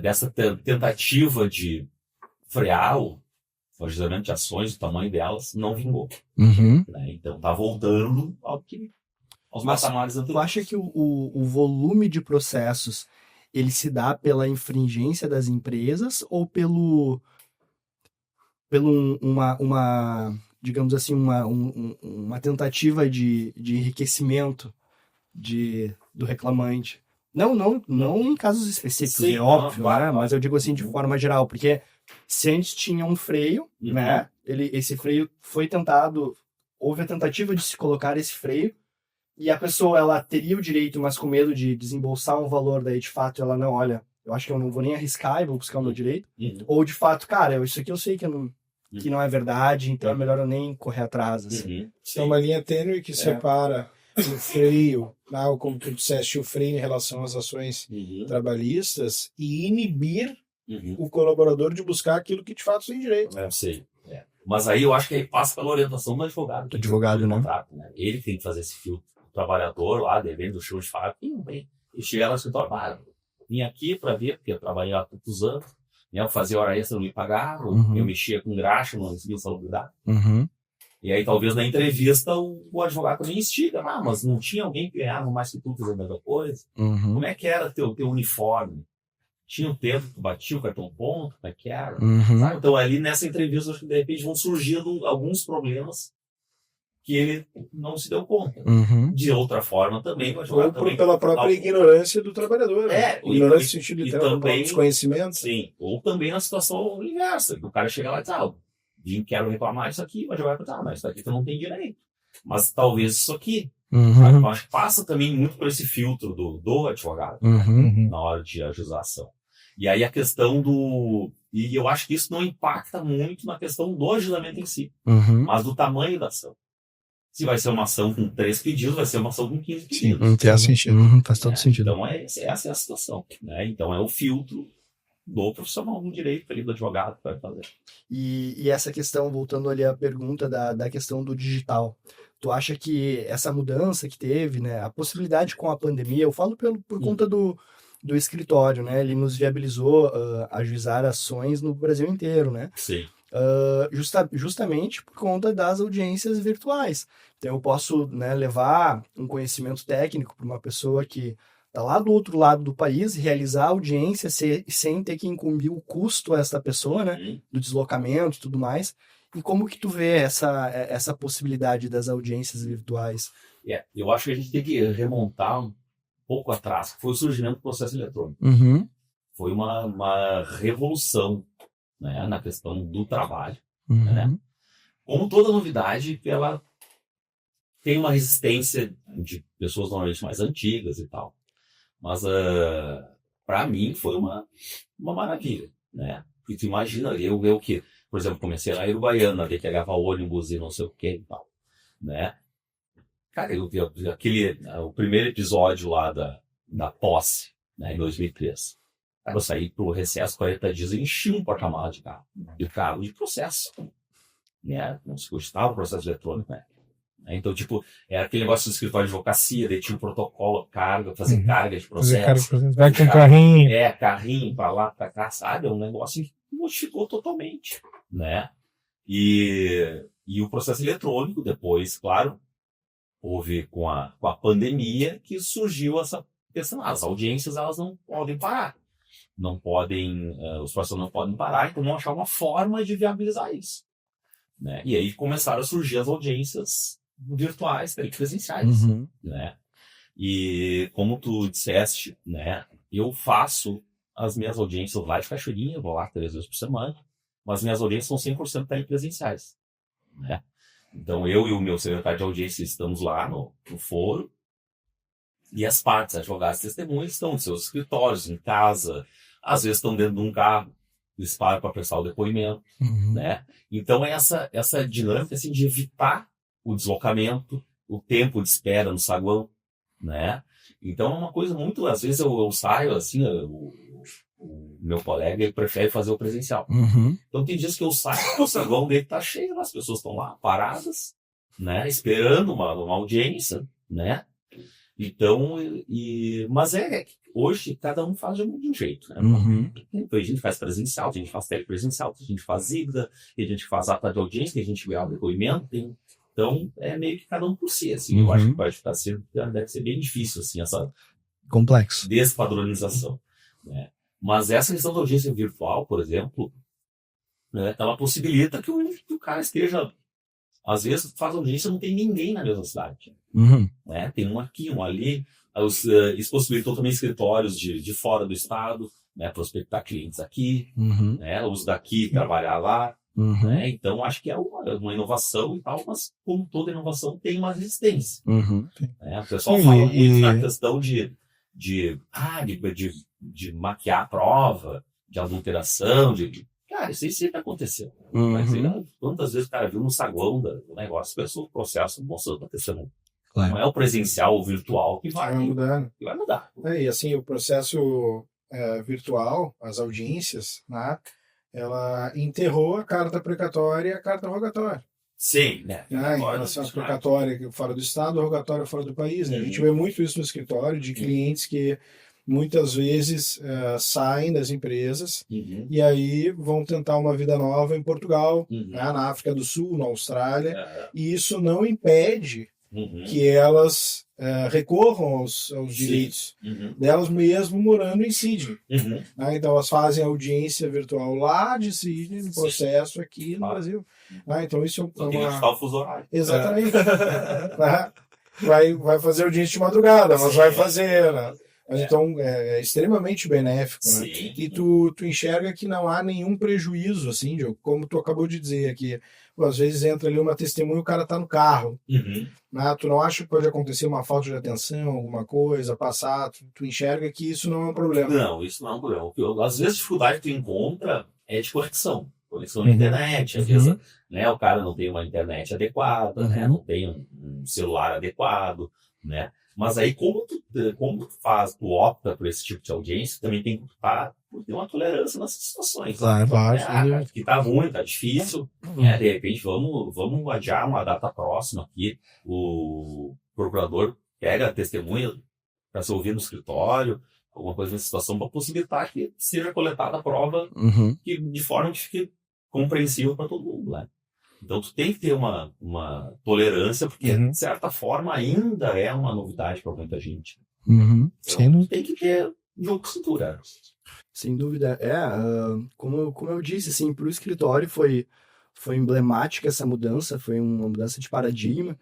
Speaker 2: dessa tentativa de frear o ajuizamento de ações, o tamanho delas, não vingou.
Speaker 3: Uhum.
Speaker 2: Né? Então, tá voltando aos
Speaker 1: Mas
Speaker 2: patamares
Speaker 1: Tu
Speaker 2: anteriores.
Speaker 1: acha que o volume de processos ele se dá pela infringência das empresas ou uma digamos assim, uma tentativa de enriquecimento do reclamante? Não em casos específicos,
Speaker 2: Sim,
Speaker 1: é óbvio,
Speaker 2: claro,
Speaker 1: né? Mas eu digo assim de forma geral, porque se antes tinha um freio,
Speaker 2: Uhum.
Speaker 1: né? Esse freio foi tentado, houve a tentativa de se colocar esse freio, e a pessoa, ela teria o direito, mas com medo de desembolsar um valor, daí de fato ela não, olha, eu acho que eu não vou nem arriscar e vou buscar o meu direito.
Speaker 2: Uhum.
Speaker 1: Ou de fato, cara, isso aqui eu sei que não é verdade, então é melhor eu nem correr atrás. Assim.
Speaker 2: Uhum.
Speaker 4: É uma linha tênue que separa o freio, ou como tu disseste, o freio em relação às ações
Speaker 2: Uhum.
Speaker 4: trabalhistas e inibir
Speaker 2: Uhum.
Speaker 4: o colaborador de buscar aquilo que de fato tem direito.
Speaker 2: Eu sei. Mas aí eu acho que aí passa pela orientação do advogado.
Speaker 1: Do advogado,
Speaker 2: do
Speaker 1: né?
Speaker 2: contrato, né? Ele tem que fazer esse filtro. O trabalhador lá, devendo do show de fábrica, e chega lá no escritório, vim aqui para ver, porque eu trabalhei há tantos anos, né? Eu fazia hora extra, não me pagavam,
Speaker 3: Uhum.
Speaker 2: eu mexia com graxa, não recebia salubridade.
Speaker 3: Uhum.
Speaker 2: E aí, talvez na entrevista, o advogado também instiga, mas não tinha alguém que ganhava mais que tu fazendo a mesma coisa?
Speaker 3: Uhum.
Speaker 2: Como é que era teu uniforme? Tinha o tempo que tu batia o cartão ponto? Como é que era?
Speaker 3: Uhum.
Speaker 2: Sabe? Então, ali nessa entrevista, acho que de repente vão surgindo alguns problemas que ele não se deu conta.
Speaker 3: Uhum.
Speaker 2: De outra forma, também, o
Speaker 4: Ou
Speaker 2: advogado também.
Speaker 4: pela própria ignorância do trabalhador.
Speaker 2: É,
Speaker 4: ignorância
Speaker 2: e-
Speaker 4: no sentido
Speaker 2: e
Speaker 4: literal,
Speaker 2: também-
Speaker 4: desconhecimento.
Speaker 2: Sim, ou também na situação inversa, que o cara chega lá e diz, quero reclamar isso aqui, o advogado diz, mas isso aqui tu não tem direito. Mas talvez isso aqui.
Speaker 3: Uhum.
Speaker 2: Eu acho que passa também muito por esse filtro do advogado
Speaker 3: Uhum.
Speaker 2: na hora de ajuizar a ação. E aí a questão E eu acho que isso não impacta muito na questão do ajuizamento em si,
Speaker 3: Uhum.
Speaker 2: mas do tamanho da ação. Se vai ser uma ação com 3 pedidos, vai ser uma ação com 15 pedidos.
Speaker 3: Não tem sentido. Uhum. Faz todo sentido.
Speaker 2: Então, essa é a situação. Né? Então, é o filtro do profissional do direito, do advogado que vai fazer.
Speaker 1: E essa questão, voltando ali à pergunta da questão do digital, tu acha que essa mudança que teve, né, a possibilidade com a pandemia, eu falo por conta do escritório, né, ele nos viabilizou ajuizar ações no Brasil inteiro, né,
Speaker 2: Sim.
Speaker 1: justamente por conta das audiências virtuais. Então eu posso, né, levar um conhecimento técnico para uma pessoa que está lá do outro lado do país, realizar a audiência sem ter que incumbir o custo a essa pessoa, né, do deslocamento e tudo mais. E como que tu vê essa possibilidade das audiências virtuais?
Speaker 2: Eu acho que a gente tem que remontar um pouco atrás, que foi o surgimento do processo eletrônico.
Speaker 3: Uhum.
Speaker 2: Foi uma revolução, né, na questão do trabalho.
Speaker 3: Uhum.
Speaker 2: Né? Como toda novidade, ela tem uma resistência de pessoas normalmente mais antigas e tal. Mas, para mim, foi uma maravilha. Né? Porque tu imagina, eu que, por exemplo, comecei lá em Uruguaiana, ver que pegava ônibus e não sei o que e tal. Né? Cara, eu vi o primeiro episódio lá da posse, né, em 2003. Cara, eu saí pro recesso 40 dias e enchi um porta-mala de carro de processo. Né? Não se gostava do processo eletrônico, né? Então, tipo, era aquele negócio do escritório de advocacia, daí tinha um protocolo, fazer carga de processo.
Speaker 5: Vai com carrinho.
Speaker 2: Carrinho pra lá, pra cá, sabe? É um negócio que modificou totalmente, né? E o processo eletrônico, depois, claro, houve com a pandemia que surgiu essa questão. As audiências, elas não podem parar. não podem, os processos não podem parar, então vão achar uma forma de viabilizar isso. Né? E aí começaram a surgir as audiências virtuais, presenciais.
Speaker 3: Uhum.
Speaker 2: Né? E como tu disseste, né, eu faço as minhas audiências lá de Cachoeirinha, vou lá 3 vezes por semana, mas minhas audiências são 100% telepresenciais. Né? Então eu e o meu secretário de audiência estamos lá no foro, e as partes, advogados e testemunhas, estão nos seus escritórios, em casa, às vezes estão dentro de um carro, eles param para prestar o depoimento.
Speaker 3: Uhum.
Speaker 2: Né? Então essa dinâmica assim, de evitar o deslocamento, o tempo de espera no saguão. Né? Então é uma coisa muito... Às vezes eu saio assim, o meu colega ele prefere fazer o presencial.
Speaker 3: Uhum.
Speaker 2: Então tem dias que eu saio, o saguão dele tá cheio, as pessoas estão lá paradas, né, esperando uma audiência, né? Então, mas hoje cada um faz de um jeito, né?
Speaker 3: Uhum.
Speaker 2: Então, a gente faz presencial, a gente faz telepresencial, a gente faz híbrida, a gente faz ata de audiência, a gente grava depoimento, então é meio que cada um por si, assim. Eu acho que deve ser bem difícil, assim, essa
Speaker 3: Complexo.
Speaker 2: despadronização, né? Mas essa questão da audiência virtual, por exemplo, né, ela possibilita que o cara esteja... Às vezes faz audiência e não tem ninguém na mesma cidade.
Speaker 3: Uhum.
Speaker 2: Né? Tem um aqui, um ali. Isso possibilitou também escritórios de fora do estado, né, prospectar clientes aqui,
Speaker 3: Uhum.
Speaker 2: né, os daqui trabalhar lá.
Speaker 3: Uhum.
Speaker 2: Né? Então, acho que é uma inovação e tal, mas como toda inovação tem uma resistência.
Speaker 3: Uhum.
Speaker 2: Né? O pessoal fala muito na questão de maquiar a prova, de adulteração, Cara, isso aí sempre aconteceu.
Speaker 3: Uhum.
Speaker 2: Mas quantas vezes o cara viu no saguão do negócio, o processo mostrando a testemunha.
Speaker 3: Claro.
Speaker 2: Não é o presencial ou virtual que vai
Speaker 4: mudar. Né?
Speaker 2: Que vai mudar.
Speaker 4: E assim, o processo virtual, as audiências, né, ela enterrou a carta precatória e a carta rogatória.
Speaker 2: Sim, né?
Speaker 4: Em relação à precatória fora do estado, rogatória fora do país. Né? A gente vê muito isso no escritório, de clientes que muitas vezes saem das empresas e aí vão tentar uma vida nova em Portugal, né, na África do Sul, na Austrália, e isso não impede que elas recorram aos direitos delas mesmo morando em Sydney. Né? Então elas fazem audiência virtual lá de Sydney, no processo aqui no Brasil. Então isso é uma...
Speaker 2: fuso horário.
Speaker 4: Exatamente. Vai fazer audiência de madrugada, mas vai fazer, né? Mas então é extremamente benéfico, né? E tu enxerga que não há nenhum prejuízo, assim, Diogo, como tu acabou de dizer aqui. Às vezes entra ali uma testemunha e o cara tá no carro. Né? Tu não acha que pode acontecer uma falta de atenção, alguma coisa, passar? Tu enxerga que isso não é um problema?
Speaker 2: Não, isso não é um problema. Às vezes a dificuldade que tu encontra é de conexão na internet. Às vezes né, o cara não tem uma internet adequada, né? Não tem um celular adequado, né? Mas aí, como tu opta por esse tipo de audiência, também tem que optar por ter uma tolerância nessas situações.
Speaker 3: Claro.
Speaker 2: Cara, que tá ruim, tá difícil. De repente, vamos adiar uma data próxima aqui. O procurador pega a testemunha para se ouvir no escritório, alguma coisa nessa situação, para possibilitar que seja coletada a prova que, de forma que fique compreensível para todo mundo, né? Então, tu tem que ter uma tolerância, porque, de certa forma, ainda é uma novidade para muita gente. Então, tu tem que ter jogo de cintura.
Speaker 1: Sem dúvida. Como eu disse, assim, para o escritório foi emblemática essa mudança, foi uma mudança de paradigma.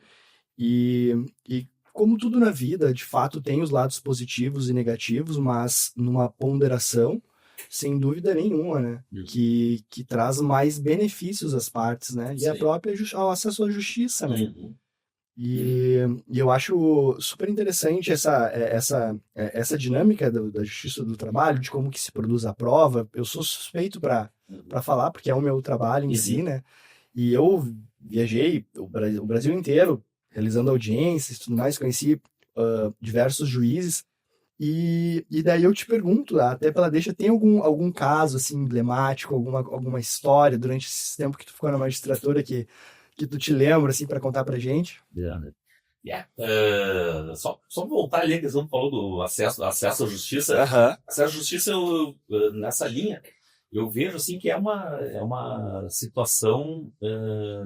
Speaker 1: E como tudo na vida, de fato, tem os lados positivos e negativos, mas numa ponderação, sem dúvida nenhuma, né? Que traz mais benefícios às partes, né? E a própria ao acesso à justiça, né? E eu acho super interessante essa dinâmica da justiça do trabalho, de como que se produz a prova. Eu sou suspeito para falar, porque é o meu trabalho em si, né? E eu viajei o Brasil inteiro, realizando audiências e tudo mais, conheci diversos juízes. E daí eu te pergunto, até pela deixa, tem algum caso assim emblemático, alguma história durante esse tempo que tu ficou na magistratura que tu te lembra assim para contar pra gente?
Speaker 2: Só voltar ali, que você falou do acesso à justiça. Acesso à justiça, nessa linha, eu vejo assim que é uma situação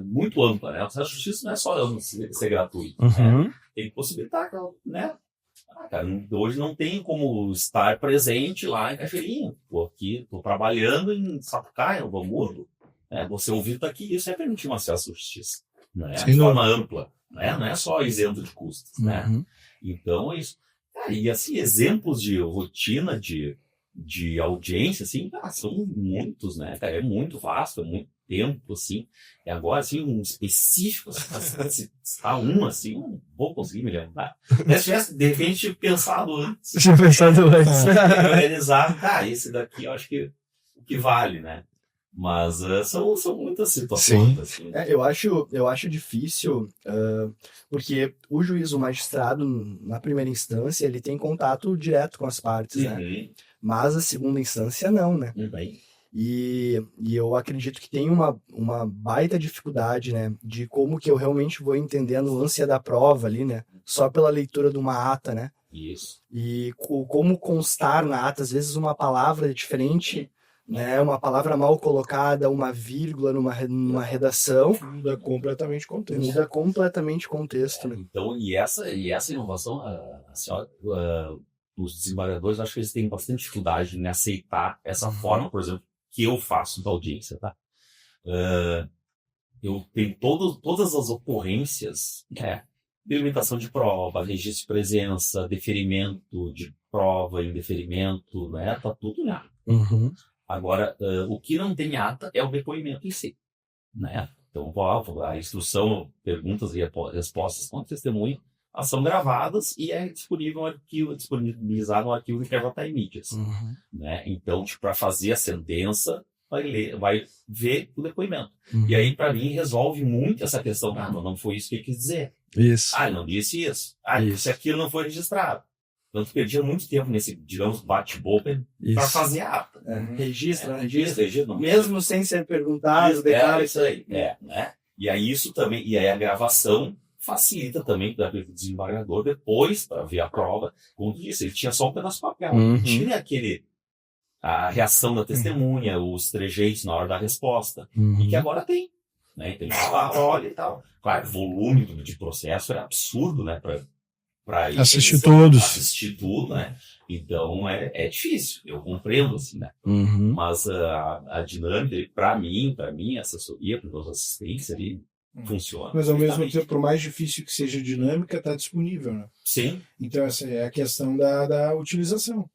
Speaker 2: muito ampla, né? O acesso à justiça não é só ser gratuito, né? Tem que possibilitar, né? Cara, hoje não tem como estar presente lá em Cachoeirinha. Tô aqui, tô trabalhando em Sapucaia, no Hamburgo. Você ouvir aqui, isso é permitir um acesso à justiça, né? De forma ampla, né? Não é só isento de custos, né? Então, é isso. E assim, exemplos de rotina de audiência, assim, são muitos, né? Cara, é muito vasto, é muito tempo, assim. E agora, assim, um específico, se assim, não vou conseguir me lembrar. Se tivesse, de repente, pensado antes.
Speaker 3: Tinha pensado antes.
Speaker 2: Organizar, esse daqui eu acho que o que vale, né? Mas são muitas situações. Assim.
Speaker 1: Eu acho difícil, porque o juiz, o magistrado, na primeira instância, ele tem contato direto com as partes, né? Mas a segunda instância não, né? E eu acredito que tem uma baita dificuldade, né? De como que eu realmente vou entender a nuance da prova ali, né? Só pela leitura de uma ata, né?
Speaker 2: Isso.
Speaker 1: E como constar na ata, às vezes uma palavra diferente, né? Uma palavra mal colocada, uma vírgula numa redação.
Speaker 4: Muda completamente o contexto.
Speaker 1: Muda completamente o contexto, né?
Speaker 2: Então, e essa inovação, os desembargadores, acho que eles têm bastante dificuldade em aceitar essa forma, por exemplo, que eu faço da audiência, tá? Eu tenho todas as ocorrências, delimitação de prova, registro de presença, deferimento de prova, indeferimento, né? Tá tudo lá. Agora, o que não tem ata é o depoimento em si, né? Então, a instrução, perguntas e respostas com testemunho, elas são gravadas e é disponível disponibilizado no arquivo que vai estar em mídias, né? Então, para fazer a sentença, vai ver o depoimento. E aí, para mim, resolve muito essa questão. Não foi isso que ele quis dizer.
Speaker 3: Isso.
Speaker 2: Ele não disse isso. Isso aquilo não foi registrado. Então, tu perdia muito tempo nesse, digamos, bate-boca para fazer a ata.
Speaker 1: Registra.
Speaker 2: Mesmo
Speaker 1: sem ser perguntado,
Speaker 2: isso aí. Né? E aí, isso também, e aí a gravação facilita também para o desembargador depois, para ver a prova. Como tu disse, ele tinha só um pedaço de papel. Tinha a reação da testemunha, os trejeitos na hora da resposta. E que agora tem. Né? Tem olha e tal. Claro, o volume de processo é absurdo, né? Para
Speaker 3: assistir todos.
Speaker 2: Assistir tudo, né? Então é difícil, eu compreendo, assim, né? Mas a dinâmica, para mim, a assessoria, para a assistência ali, funciona.
Speaker 4: Mas ao mesmo tempo, por mais difícil que seja a dinâmica, está disponível, né?
Speaker 2: Sim.
Speaker 4: Então essa é a questão da utilização.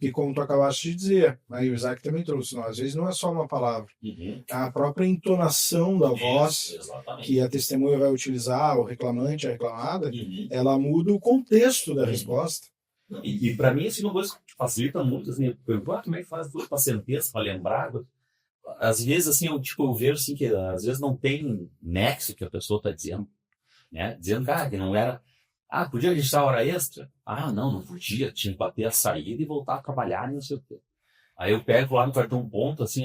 Speaker 4: E como tu acabaste de dizer, aí o Isaac também trouxe, às vezes não é só uma palavra. A própria entonação da voz que a testemunha vai utilizar, o reclamante, a reclamada, ela muda o contexto da resposta.
Speaker 2: E para mim, assim, uma coisa que facilita muito, assim, como é que faz tudo para sentença, para lembrar? Às vezes, assim, eu vejo assim, que às vezes não tem nexo que a pessoa está dizendo, né? Dizendo, que não era... podia registrar hora extra? Não podia, tinha que bater a saída e voltar a trabalhar, não sei o quê. Aí eu pego lá no cartão ponto, assim,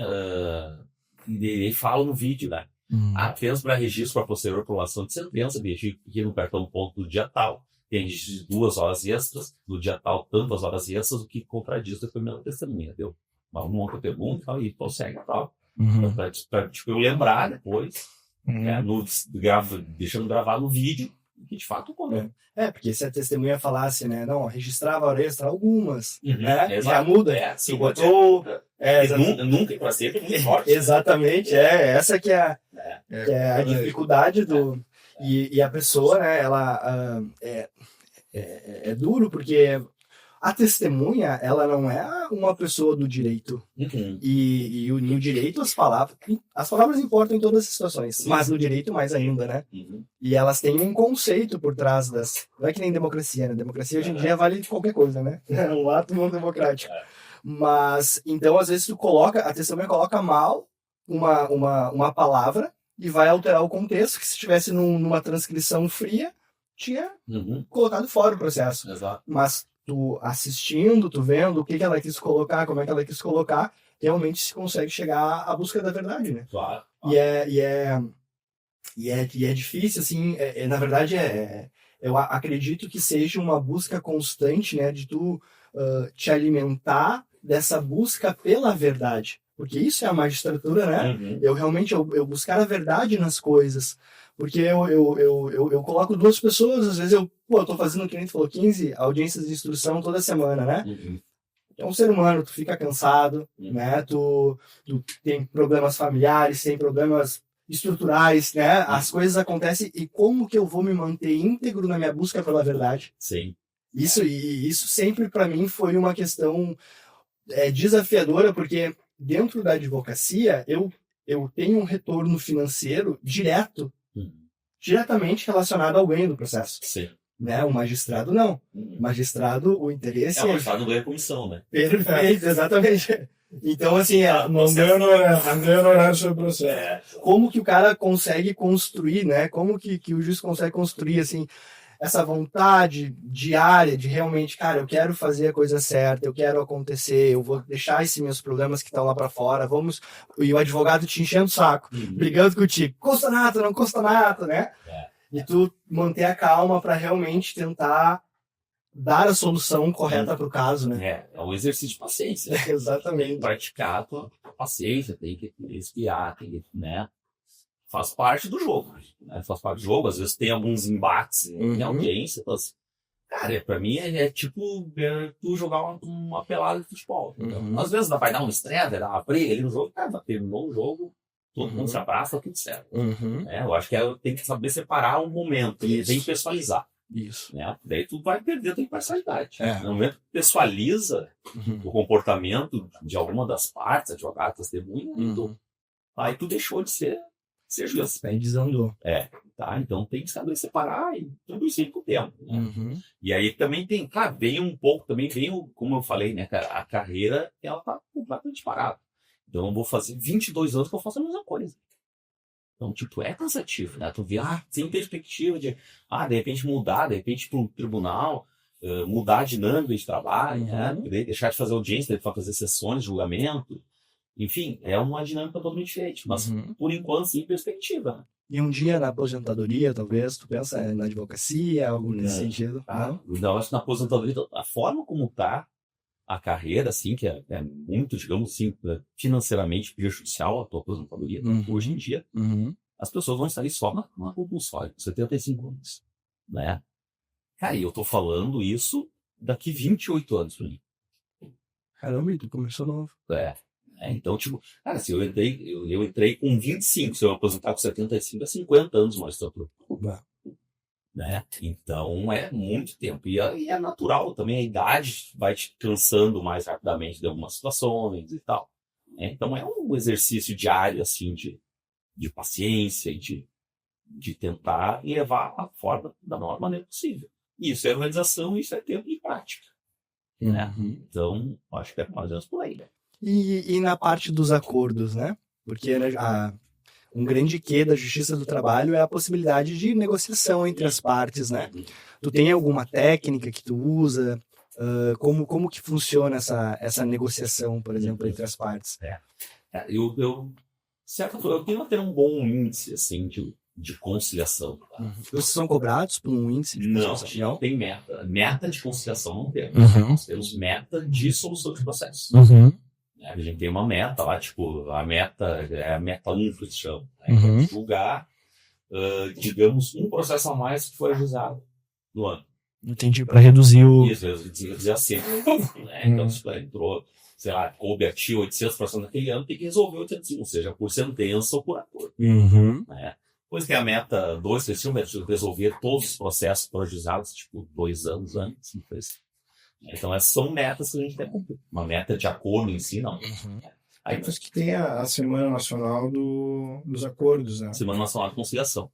Speaker 2: e falo no vídeo, né? Apenas para registro para posterior aprovação de sentença, aqui no cartão ponto do dia tal, tem registro de 2 horas extras, no dia tal, tantas horas extras, o que contradiz o depoimento da testemunha, deu? Uma outra pergunta e prossegue e tal. Para eu lembrar depois, deixando gravar no vídeo, que de fato ocorreu.
Speaker 1: Porque se a testemunha falasse, né, não, registrava a hora extra, algumas, né,
Speaker 2: já
Speaker 1: muda.
Speaker 2: Se
Speaker 1: botou...
Speaker 2: nunca para sempre, muito forte.
Speaker 1: Exatamente, essa que é a dificuldade do... E a pessoa, né, ela é duro, porque a testemunha, ela não é uma pessoa do direito. E no direito, as palavras importam em todas as situações, mas no direito mais ainda, né? E elas têm um conceito por trás das... Não é que nem democracia, né? Democracia hoje em dia vale qualquer coisa, né? É um ato não democrático. Mas, então, às vezes, a testemunha coloca mal uma palavra e vai alterar o contexto, que se estivesse numa transcrição fria, tinha colocado fora o processo.
Speaker 2: Exato.
Speaker 1: Mas tu assistindo, tu vendo o que ela quis colocar, como é que ela quis colocar, realmente se consegue chegar à busca da verdade, né?
Speaker 2: Claro.
Speaker 1: E é difícil, assim, na verdade, eu acredito que seja uma busca constante, né, de tu te alimentar dessa busca pela verdade. Porque isso é a magistratura, né? Eu realmente eu buscar a verdade nas coisas. Porque eu coloco 2 pessoas, às vezes eu pô, eu tô fazendo, que nem tu falou, 15 audiências de instrução toda semana, né?
Speaker 2: Uhum.
Speaker 1: É um ser humano, tu fica cansado, né? Tu tem problemas familiares, tem problemas estruturais, né? As coisas acontecem e como que eu vou me manter íntegro na minha busca pela verdade?
Speaker 2: Sim.
Speaker 1: Isso sempre para mim foi uma questão desafiadora, porque dentro da advocacia eu tenho um retorno financeiro diretamente relacionado ao ganho do processo.
Speaker 2: Sim.
Speaker 1: Né? O magistrado não. O magistrado, o interesse
Speaker 2: O magistrado ganha comissão, né?
Speaker 1: Perfeito, exatamente. Então, assim,
Speaker 4: Não ganha no horário sobre o processo.
Speaker 1: como que o cara consegue construir, né? Como que o juiz consegue construir, assim, essa vontade diária de realmente, cara, eu quero fazer a coisa certa, eu quero acontecer, eu vou deixar esses meus problemas que estão lá para fora, vamos... E o advogado te enchendo o saco, brigando contigo. Custa nada, não custa nada, né? E tu manter a calma para realmente tentar dar a solução correta para o caso, né?
Speaker 2: É um exercício de paciência. Tem que
Speaker 1: Exatamente.
Speaker 2: praticar a tua paciência, tem que espiar, tem que, né? Faz parte do jogo, né? Faz parte do jogo. Às vezes tem alguns embates em audiência. Então, assim, cara, pra mim é tipo tu jogar uma pelada de futebol. Então, às vezes vai dar um estresse, dar uma briga ali no jogo, cara, terminou o jogo, todo mundo se abraça, tudo certo. Eu acho que tem que saber separar um momento, tem que pessoalizar.
Speaker 1: Isso.
Speaker 2: Né? Daí tu vai perder a tua imparcialidade. No momento que pessoaliza o comportamento de alguma das partes, advogado, testemunha, aí tu deixou de ser juiz.
Speaker 1: Aí desandou.
Speaker 2: Tá? Então tem que saber separar e tudo isso aí com o tempo. Né? E aí também tem, claro, como eu falei, né, cara, a carreira, ela tá completamente parada. Então eu vou fazer 22 anos que eu faço a mesma coisa. Então, tipo, é cansativo, né? Tu vê, sem perspectiva de repente mudar, de repente ir para um tribunal, mudar a dinâmica de trabalho, né? Deixar de fazer audiência, de fazer sessões, julgamento. Enfim, é uma dinâmica totalmente diferente, mas por enquanto, sem perspectiva. Né?
Speaker 1: E um dia na aposentadoria, talvez, tu pensa na advocacia, algo nesse sentido?
Speaker 2: Não, acho que na aposentadoria, a forma como tá a carreira, assim, que é muito, digamos assim, financeiramente prejudicial a tua aposentadoria, hoje em dia, as pessoas vão estar ali só na compulsória, com 75 anos, né? Cara, e eu tô falando isso daqui 28 anos pra mim.
Speaker 1: Caramba, tu começou novo.
Speaker 2: Então, tipo, cara, se eu entrei com 25, se eu aposentar com 75, é 50 anos de magistratura. Né? Então é muito tempo. E é natural também, a idade vai te cansando mais rapidamente de algumas situações e tal. Então é um exercício diário assim de paciência e de tentar levar a forma da melhor maneira possível. Isso é organização, isso é tempo de prática. Né? Então, acho que é mais ou menos por aí. Né?
Speaker 1: E na parte dos acordos, né? Porque né, um grande quê da Justiça do Trabalho é a possibilidade de negociação entre as partes, né? Tu tem alguma técnica que tu usa? Como que funciona essa negociação, por exemplo, entre as partes?
Speaker 2: Eu tenho até um bom índice, assim, de conciliação. Tá?
Speaker 1: Vocês são cobrados por um índice de conciliação?
Speaker 2: Não tem meta. Meta de conciliação não temos. Nós temos meta de solução de processo. A gente tem uma meta lá, tipo, a meta é a meta 1 que se chama. Né? Julgar, digamos, um processo a mais que foi ajuizado no ano.
Speaker 3: Entendi, para reduzir o...
Speaker 2: Isso, reduzir a cena. Né? Então, se entrou, sei lá, coube a ti 800 processos naquele ano, tem que resolver 800, ou seja, por sentença ou por acordo. Né? Depois tem a meta 2, que é resolver todos os processos que foram ajuizados, tipo, 2 anos antes. Então, essas são metas que a gente tem que cumprir. Uma meta de acordo em si, não.
Speaker 4: Aí depois que tem a Semana Nacional dos Acordos, né?
Speaker 2: Semana Nacional de Conciliação.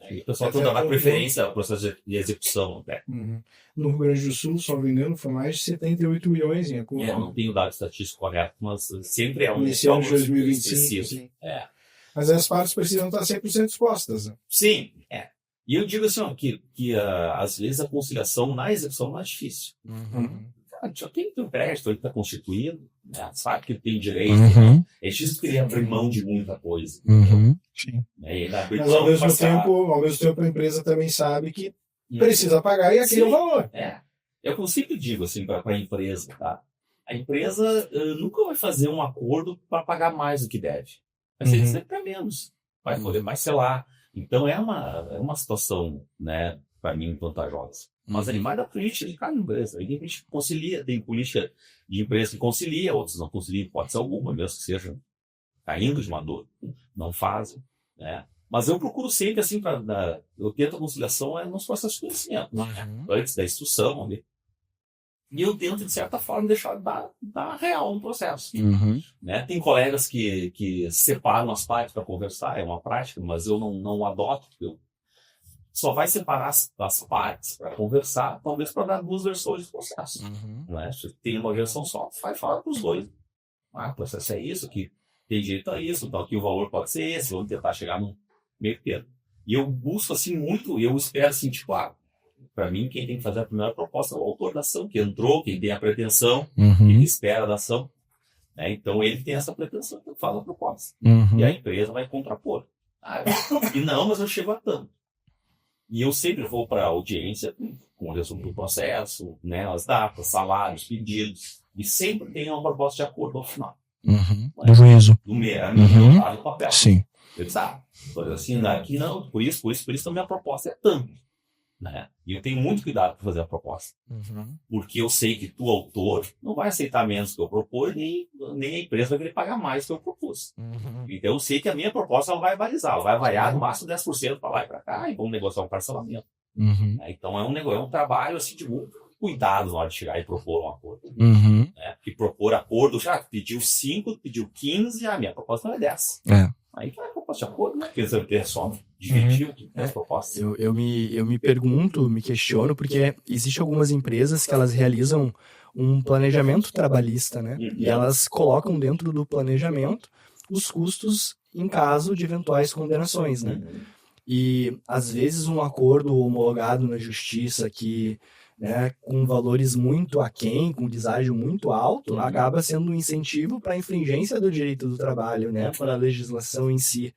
Speaker 2: Aí o pessoal tenta dar preferência ao processo de execução. Né?
Speaker 4: No Rio Grande do Sul, se não me engano, foi mais de 78 milhões em acordo.
Speaker 2: Não tenho o dado estatístico correto, mas sempre é um
Speaker 4: nesse ano de 2025. Mas as partes precisam estar 100% dispostas. Né?
Speaker 2: Sim, E eu digo assim, ó, que às vezes a conciliação na execução é mais difícil. Já tem um crédito, ele está constituído, né? Sabe que ele tem direito. É difícil querer abrir mão de muita coisa.
Speaker 3: Sim.
Speaker 4: Mas ao mesmo tempo a empresa também sabe que precisa pagar e aquele é o valor.
Speaker 2: É o que eu sempre digo assim, para a empresa. Tá? A empresa nunca vai fazer um acordo para pagar mais do que deve. Vai ser sempre para menos. Vai poder mais selar. Então é uma situação, né, para mim, vantajosas. Mas ele vai da política de cada empresa. Aí a gente concilia, tem política de empresa que concilia, outros não conciliam, pode ser alguma, mesmo que seja caindo de uma dor, não fazem, né? Mas eu procuro sempre, assim, eu tento a conciliação nos processos de conhecimento, antes da instrução, ali. E eu tento, de certa forma, deixar dar real no processo. Né? Tem colegas que separam as partes para conversar, é uma prática, mas eu não adoto, eu só vai separar as partes para conversar, talvez para dar 2 versões do processo. Né? Se tem uma versão só, vai falar para os 2. O processo é isso, que tem direito a isso, então aqui o valor pode ser esse, vamos tentar chegar no meio termo. E eu busco, assim, muito, eu espero, assim, tipo, para mim, quem tem que fazer a primeira proposta é o autor da ação, que entrou, quem tem a pretensão, quem espera da ação. Né? Então, ele tem essa pretensão, que faz a proposta. E a empresa vai contrapor. E não, mas eu chego a tanto. E eu sempre vou para a audiência com o resumo do processo, né, as datas, salários, pedidos, e sempre tem uma proposta de acordo ao final.
Speaker 3: Do juízo.
Speaker 2: Do do papel.
Speaker 3: Sim.
Speaker 2: Eu disse, assim, daqui não, por isso, então minha proposta é tanto. Né? E eu tenho muito cuidado para fazer a proposta. Porque eu sei que tu, autor, não vai aceitar menos que eu propor, nem a empresa vai querer pagar mais que eu propus. Então eu sei que a minha proposta ela vai balizar, ela vai variar no máximo 10% para lá e para cá, e vamos negociar um parcelamento. Né? Então é um trabalho assim, de muito cuidado na hora de chegar e propor um acordo. Né? Porque propor acordo, já pediu 5, pediu 15, a minha proposta não é 10. Aí que é a proposta de acordo, né? Porque você tem só dividir as propostas.
Speaker 1: Eu me pergunto, me questiono, porque existem algumas empresas que elas realizam um planejamento trabalhista, né? E elas colocam dentro do planejamento os custos em caso de eventuais condenações, né? E, às vezes, um acordo homologado na justiça que, né, com valores muito aquém, com deságio muito alto, acaba sendo um incentivo para a infringência do direito do trabalho, né? Para a legislação em si.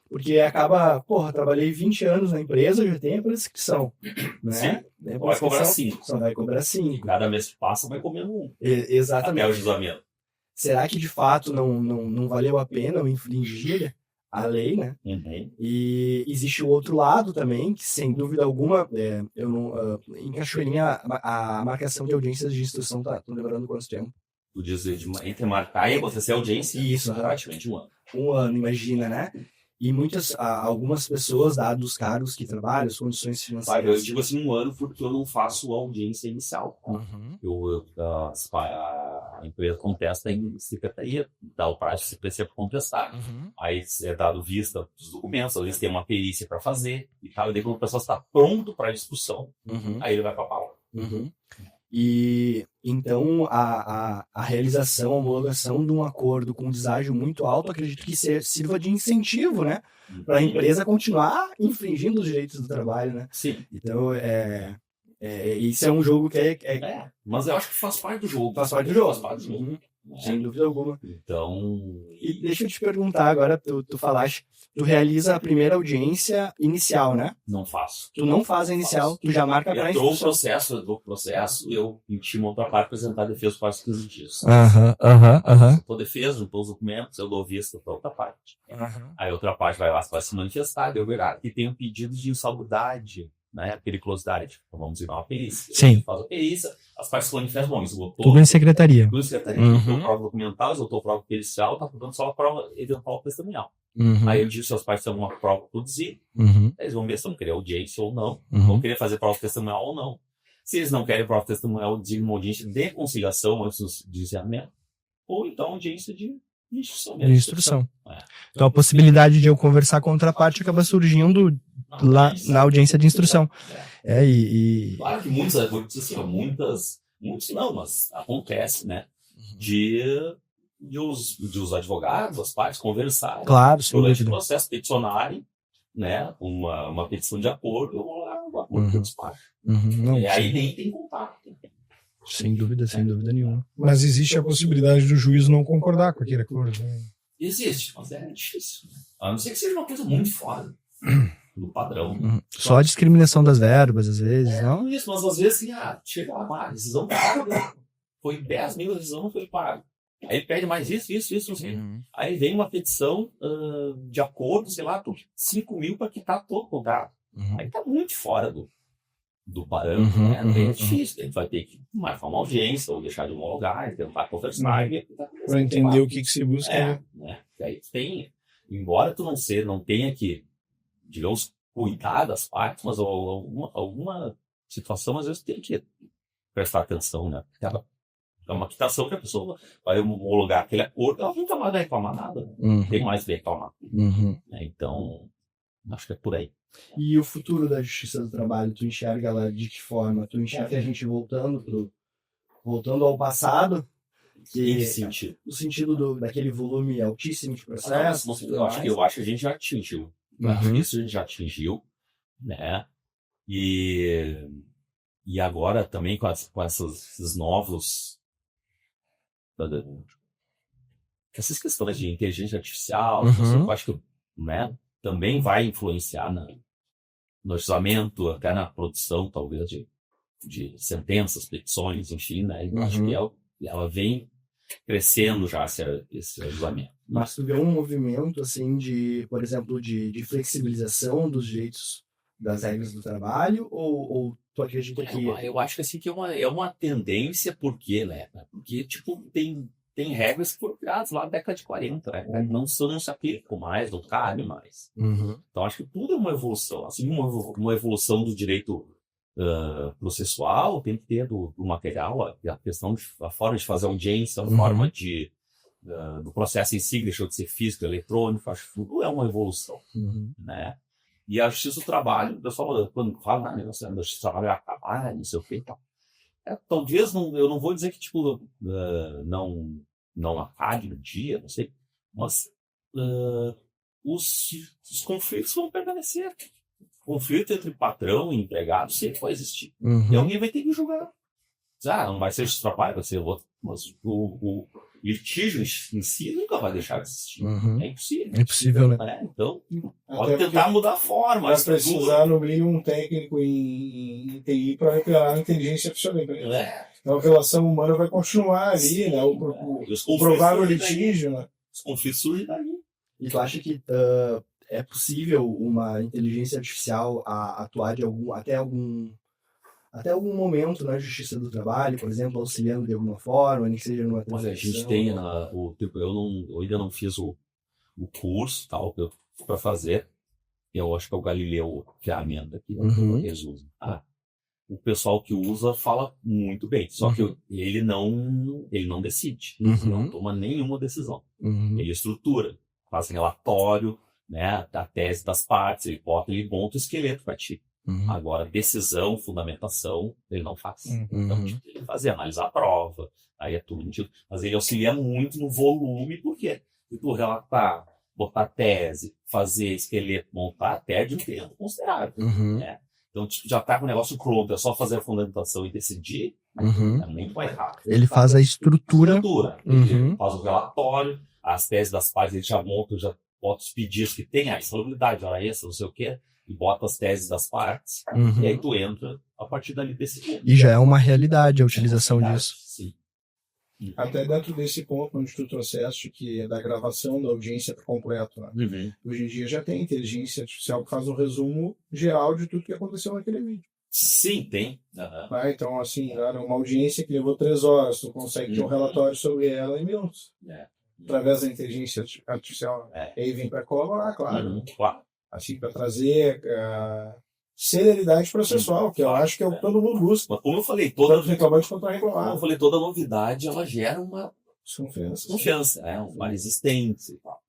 Speaker 1: Porque acaba, trabalhei 20 anos na empresa, já tem a prescrição, né?
Speaker 2: Sim, vai cobrar 5.
Speaker 1: Só vai cobrar 5.
Speaker 2: Cada mês que passa vai comendo 1.
Speaker 1: Exatamente.
Speaker 2: Até o julgamento.
Speaker 1: Será que de fato não valeu a pena eu infringir a lei, né? E existe o outro lado também, que sem dúvida alguma, em Cachoeirinha a marcação de audiências de instrução tá demorando quanto tempo?
Speaker 2: Tu diz entre marcar e acontecer a audiência?
Speaker 1: Isso,
Speaker 2: praticamente 1 ano.
Speaker 1: 1 ano, imagina, né? E algumas pessoas, dados os cargos que trabalham, as condições financeiras.
Speaker 2: Eu digo assim 1 ano porque eu não faço a audiência inicial. A empresa contesta em secretaria, dá o prazo do CPC para contestar. Aí é dado vista dos documentos, às vezes tem uma perícia para fazer e tal. E daí quando o pessoal está pronto para a discussão, aí ele vai para a palavra. E então a realização, a homologação de um acordo com deságio muito alto, acredito que sirva de incentivo, né, para a empresa continuar infringindo os direitos do trabalho, né? Sim.
Speaker 1: Então isso é um jogo que
Speaker 2: mas eu acho que faz parte do jogo.
Speaker 1: Faz parte do jogo. Sem dúvida alguma.
Speaker 2: Então.
Speaker 1: E deixa eu te perguntar agora, tu falaste, tu realiza a primeira audiência inicial, né?
Speaker 2: Não faço.
Speaker 1: Tu não faz a inicial, tu já marca para
Speaker 2: instrução. Eu dou o processo, eu intimo outra parte apresentar a defesa para os 15 dias.
Speaker 3: Eu
Speaker 2: dou defesa, dou os documentos, eu dou vista para outra parte. Aí outra parte vai lá, vai se manifestar, deu verdade. E tem um pedido de insalubridade, né? Periculosidade. Então vamos ir uma perícia.
Speaker 3: Sim.
Speaker 2: Faz a perícia, as partes se manifestam, bom, isso
Speaker 3: tudo em secretaria.
Speaker 2: Tudo em secretaria. Esgotou prova documental, esgotou prova pericial, tá faltando só a prova eventual testemunhal. Aí eu digo se as partes têm alguma prova para produzir, eles vão ver se vão querer audiência ou não, vão querer fazer prova testemunhal ou não. Se eles não querem prova testemunhal, digam uma audiência de conciliação antes do encerramento, ou então audiência de instrução.
Speaker 3: De instrução. Então a possibilidade de eu conversar com outra parte acaba surgindo lá na audiência de instrução.
Speaker 2: Claro que muitos não, mas acontece, né? De os advogados, as partes conversarem.
Speaker 3: Claro, sim.
Speaker 2: Durante o processo, peticionarem, né? Uma petição de acordo, ou um acordo que eu despacho. E aí nem tem contato.
Speaker 3: Sem dúvida nenhuma.
Speaker 4: Mas existe a possibilidade do juiz não concordar com aquele acordo.
Speaker 2: Existe, mas é difícil. A não ser que seja uma coisa muito fora do padrão.
Speaker 3: Só a discriminação das verbas, às vezes, não?
Speaker 2: Isso, mas às vezes chega lá, a decisão paga. Foi 10 mil, a decisão não foi paga. Aí ele pede mais isso, não sei. Aí vem uma petição de acordo, sei lá, 5 mil para quitar todo o contrato. Aí tá muito fora do parâmetro,
Speaker 3: Uhum,
Speaker 2: né?
Speaker 3: uhum,
Speaker 2: É difícil, a gente vai ter que marcar uma audiência ou deixar de homologar, tentar conversar.
Speaker 4: Para entender o que se busca, né?
Speaker 2: Né? E aí tem, embora tu não tenha que, digamos, cuidar das partes, mas alguma situação às vezes tem que prestar atenção, né? É uma quitação que a pessoa vai homologar aquele acordo, ela nunca mais vai reclamar nada, não tem mais de reclamar. Né? Então, acho que é por aí.
Speaker 1: E o futuro da justiça do trabalho, tu enxerga ela de que forma? Tu enxerga a gente voltando ao passado?
Speaker 2: Em que sentido?
Speaker 1: No sentido daquele volume altíssimo de processos?
Speaker 2: Eu acho que a gente já atingiu. Isso a gente já atingiu, né? E agora também com esses novos... essas questões de inteligência artificial, eu acho que, né, também vai influenciar no orçamento, até na produção, talvez, de sentenças, petições, enfim, né? Eu acho que ela vem crescendo já esse orçamento.
Speaker 1: Mas tu vê um movimento, assim, por exemplo, de flexibilização dos direitos das regras do trabalho, ou tu acredita que...
Speaker 2: Eu acho que assim que é uma tendência, porque, né? Porque, tipo, tem regras que foram criadas lá na década de 40, né? Não se aplicam mais, não cabe mais. Então, acho que tudo é uma evolução. Assim, uma evolução do direito processual tem que ter do material, a questão a forma de fazer audiência, a forma do processo em si, deixou de ser físico, eletrônico, acho que tudo é uma evolução, né? E a justiça do trabalho, o pessoal, quando fala da justiça do trabalho, vai acabar, não sei o que e tal. Talvez, eu não vou dizer que, tipo, não acabe no dia, não sei, mas os conflitos vão permanecer. O conflito entre patrão e empregado sempre vai existir. E alguém vai ter que julgar. Não vai ser justiça do trabalho, vai ser outro. Mas o litígio em si nunca vai deixar de existir. É impossível.
Speaker 3: É impossível, né?
Speaker 2: Então, pode tentar mudar a forma.
Speaker 4: Vai precisar, no mínimo, um técnico em TI para revelar a inteligência artificial da empresa. Então, a relação humana vai continuar ali, né? O provável litígio, né?
Speaker 2: Os conflitos surgem daí.
Speaker 1: E tu acha que é possível uma inteligência artificial atuar até algum momento na justiça do trabalho, por exemplo, auxiliando de alguma forma, nem que seja numa
Speaker 2: transação? Olha, a gente tem eu ainda não fiz o curso tal para fazer. Eu acho que é o Galileu ferramenta que eles usam. O pessoal que usa fala muito bem, só que ele não decide, não toma nenhuma decisão. Ele estrutura, faz relatório, né, da tese das partes, ele monta o esqueleto para ti. Agora, decisão, fundamentação, ele não faz. Então, ele fazia analisar a prova, aí é tudo mentira. Mas ele auxilia muito no volume, por quê? Se tu relatar, botar tese, fazer esqueleto, montar, perde um tempo considerável. Né? Então, tipo, já tá com o negócio pronto, é só fazer a fundamentação e decidir, é muito mais rápido.
Speaker 3: Ele faz a estrutura.
Speaker 2: Ele faz o relatório, as teses das partes, ele já monta, já bota os pedidos que tem, a insalubridade, hora extra, não sei o quê, e bota as teses das partes, e aí tu entra a partir dali desse ponto.
Speaker 3: E já é uma realidade a utilização disso.
Speaker 2: Sim.
Speaker 4: Até dentro desse ponto onde tu trouxeste, que é da gravação da audiência por completo. Né? Hoje em dia já tem inteligência artificial que faz um resumo geral de tudo que aconteceu naquele vídeo.
Speaker 2: Sim, tem.
Speaker 4: Então, assim, uma audiência que levou 3 horas, tu consegue ter um relatório sobre ela em minutos. Através da inteligência artificial. E aí vem para colaborar, claro. Assim, para trazer celeridade processual, que eu acho que é o que todo mundo busca.
Speaker 2: Mas como eu falei,
Speaker 4: tanto reclamante quanto reclamado.
Speaker 2: Toda novidade ela gera uma
Speaker 4: confiança,
Speaker 2: uma resistência e tal.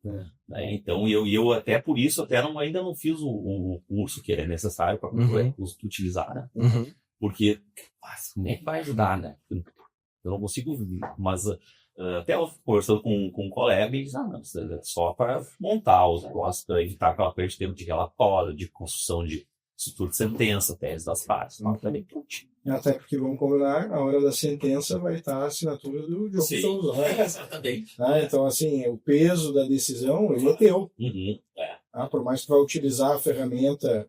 Speaker 2: Então, eu até por isso ainda não fiz o curso que é necessário para utilizar, né? Porque como é que vai ajudar, né? Eu não consigo, mas até conversando com um colega, ele diz, não, é só para montar os negócios, para evitar aquela perda de tempo de relatório, de construção de estrutura de sentença, tese das partes.
Speaker 4: Até porque, vamos combinar, na hora da sentença vai estar a assinatura do Diogo Souza. Né?
Speaker 2: Exatamente.
Speaker 4: Então, assim, o peso da decisão, ele é teu. Por mais que tu vai utilizar a ferramenta,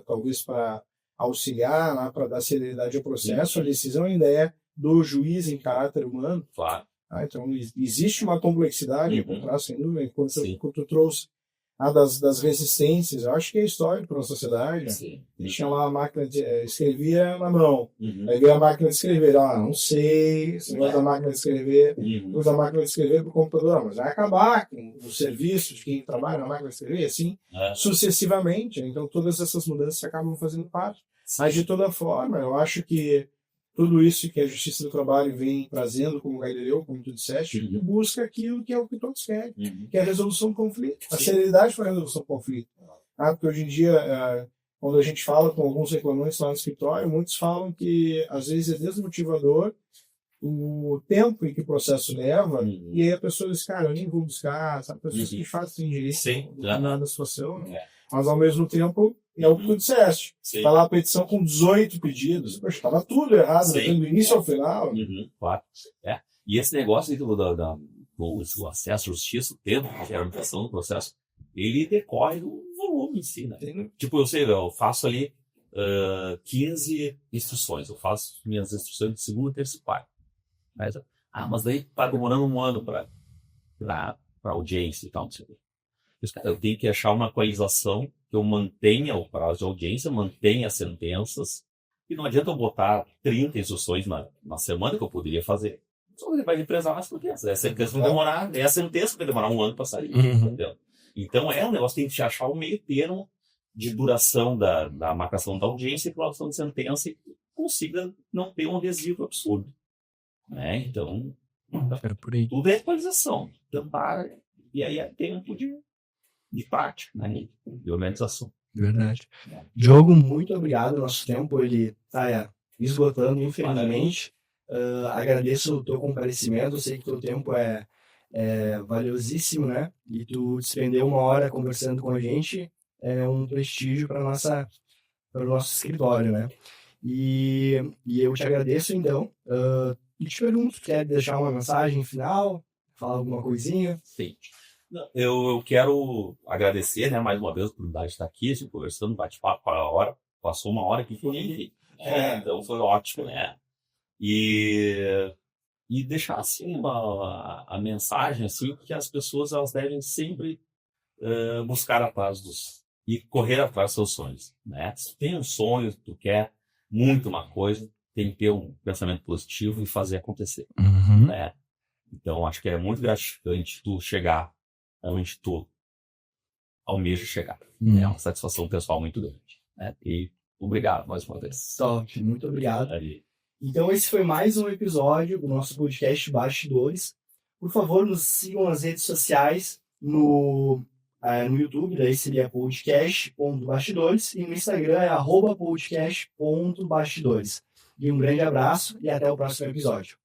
Speaker 4: talvez para auxiliar, para dar celeridade ao processo, a decisão ainda é do juiz em caráter humano.
Speaker 2: Claro.
Speaker 4: Então, existe uma complexidade por trás, sem dúvida, enquanto tu trouxe das resistências. Eu acho que é histórico para a sociedade.
Speaker 2: Sim.
Speaker 4: Eles tinham lá a máquina escrevia na mão.
Speaker 2: Uhum.
Speaker 4: Aí veio a máquina de escrever. Não sei, esse negócio da máquina de escrever,
Speaker 2: Uhum.
Speaker 4: usa a máquina de escrever para o computador, mas vai acabar com o serviço de quem trabalha na máquina de escrever, assim, sucessivamente. Então, todas essas mudanças acabam fazendo parte. Mas, de toda forma, eu acho que tudo isso que a Justiça do Trabalho vem trazendo, como o Gaideu, como tu disseste, busca aquilo que é o que todos querem, que é a resolução do conflito, a celeridade para a resolução do conflito. Porque hoje em dia, quando a gente fala com alguns reclamantes lá no escritório, muitos falam que às vezes é desmotivador o tempo em que o processo leva, e aí a pessoa diz, cara, eu nem vou buscar, sabe? Pessoas que fazem direito em determinada situação, mas ao mesmo tempo é o que tu disseste. Está lá a petição com 18 pedidos. Poxa, estava tudo errado, do início ao final.
Speaker 2: Claro. E esse negócio aí do acesso à justiça, o tempo de realização do processo, ele decorre do volume em si, né? Tipo, eu faço ali 15 instruções. Eu faço minhas instruções de segunda, terça e quarta. Mas daí está demorando um ano para audiência e tal, não sei o quê. Eu tenho que achar uma equalização que eu mantenha o prazo de audiência, mantenha as sentenças, e não adianta eu botar 30 instruções na semana que eu poderia fazer. Só que vai represar as sentenças. A sentença vai demorar, a sentença vai demorar um ano para sair. Entendeu? Então é um negócio, tem que achar o meio termo de duração da marcação da audiência e colocação de sentença e consiga não ter um adesivo absurdo. Né? Então, tudo é equalização. E aí é tempo de prática, né? De organização.
Speaker 1: Verdade. Diogo, muito obrigado. Nosso tempo ele está esgotando, infelizmente. Agradeço o teu comparecimento. Eu sei que o teu tempo é valiosíssimo, né? E tu despender uma hora conversando com a gente é um prestígio para o nosso escritório, né? E eu te agradeço, então. E te pergunto, quer deixar uma mensagem final? Falar alguma coisinha?
Speaker 2: Sim. Eu quero agradecer, né, mais uma vez a oportunidade de estar aqui, assim, conversando, bate-papo a hora. Passou uma hora aqui, então foi ótimo, né? E deixar assim a mensagem assim, que as pessoas elas devem sempre buscar a paz e correr atrás dos seus sonhos, né? Se tem um sonho, tu quer muito uma coisa, tem que ter um pensamento positivo e fazer acontecer, né? Então acho que é muito gratificante tu chegar onde tu almeja chegar. É uma satisfação pessoal muito grande, né? E obrigado mais uma vez.
Speaker 1: Top, muito obrigado. Então esse foi mais um episódio do nosso podcast Bastidores. Por favor, nos sigam nas redes sociais, no YouTube, daí seria podcast.bastidores, e no Instagram é @podcast.bastidores. E um grande abraço e até o próximo episódio.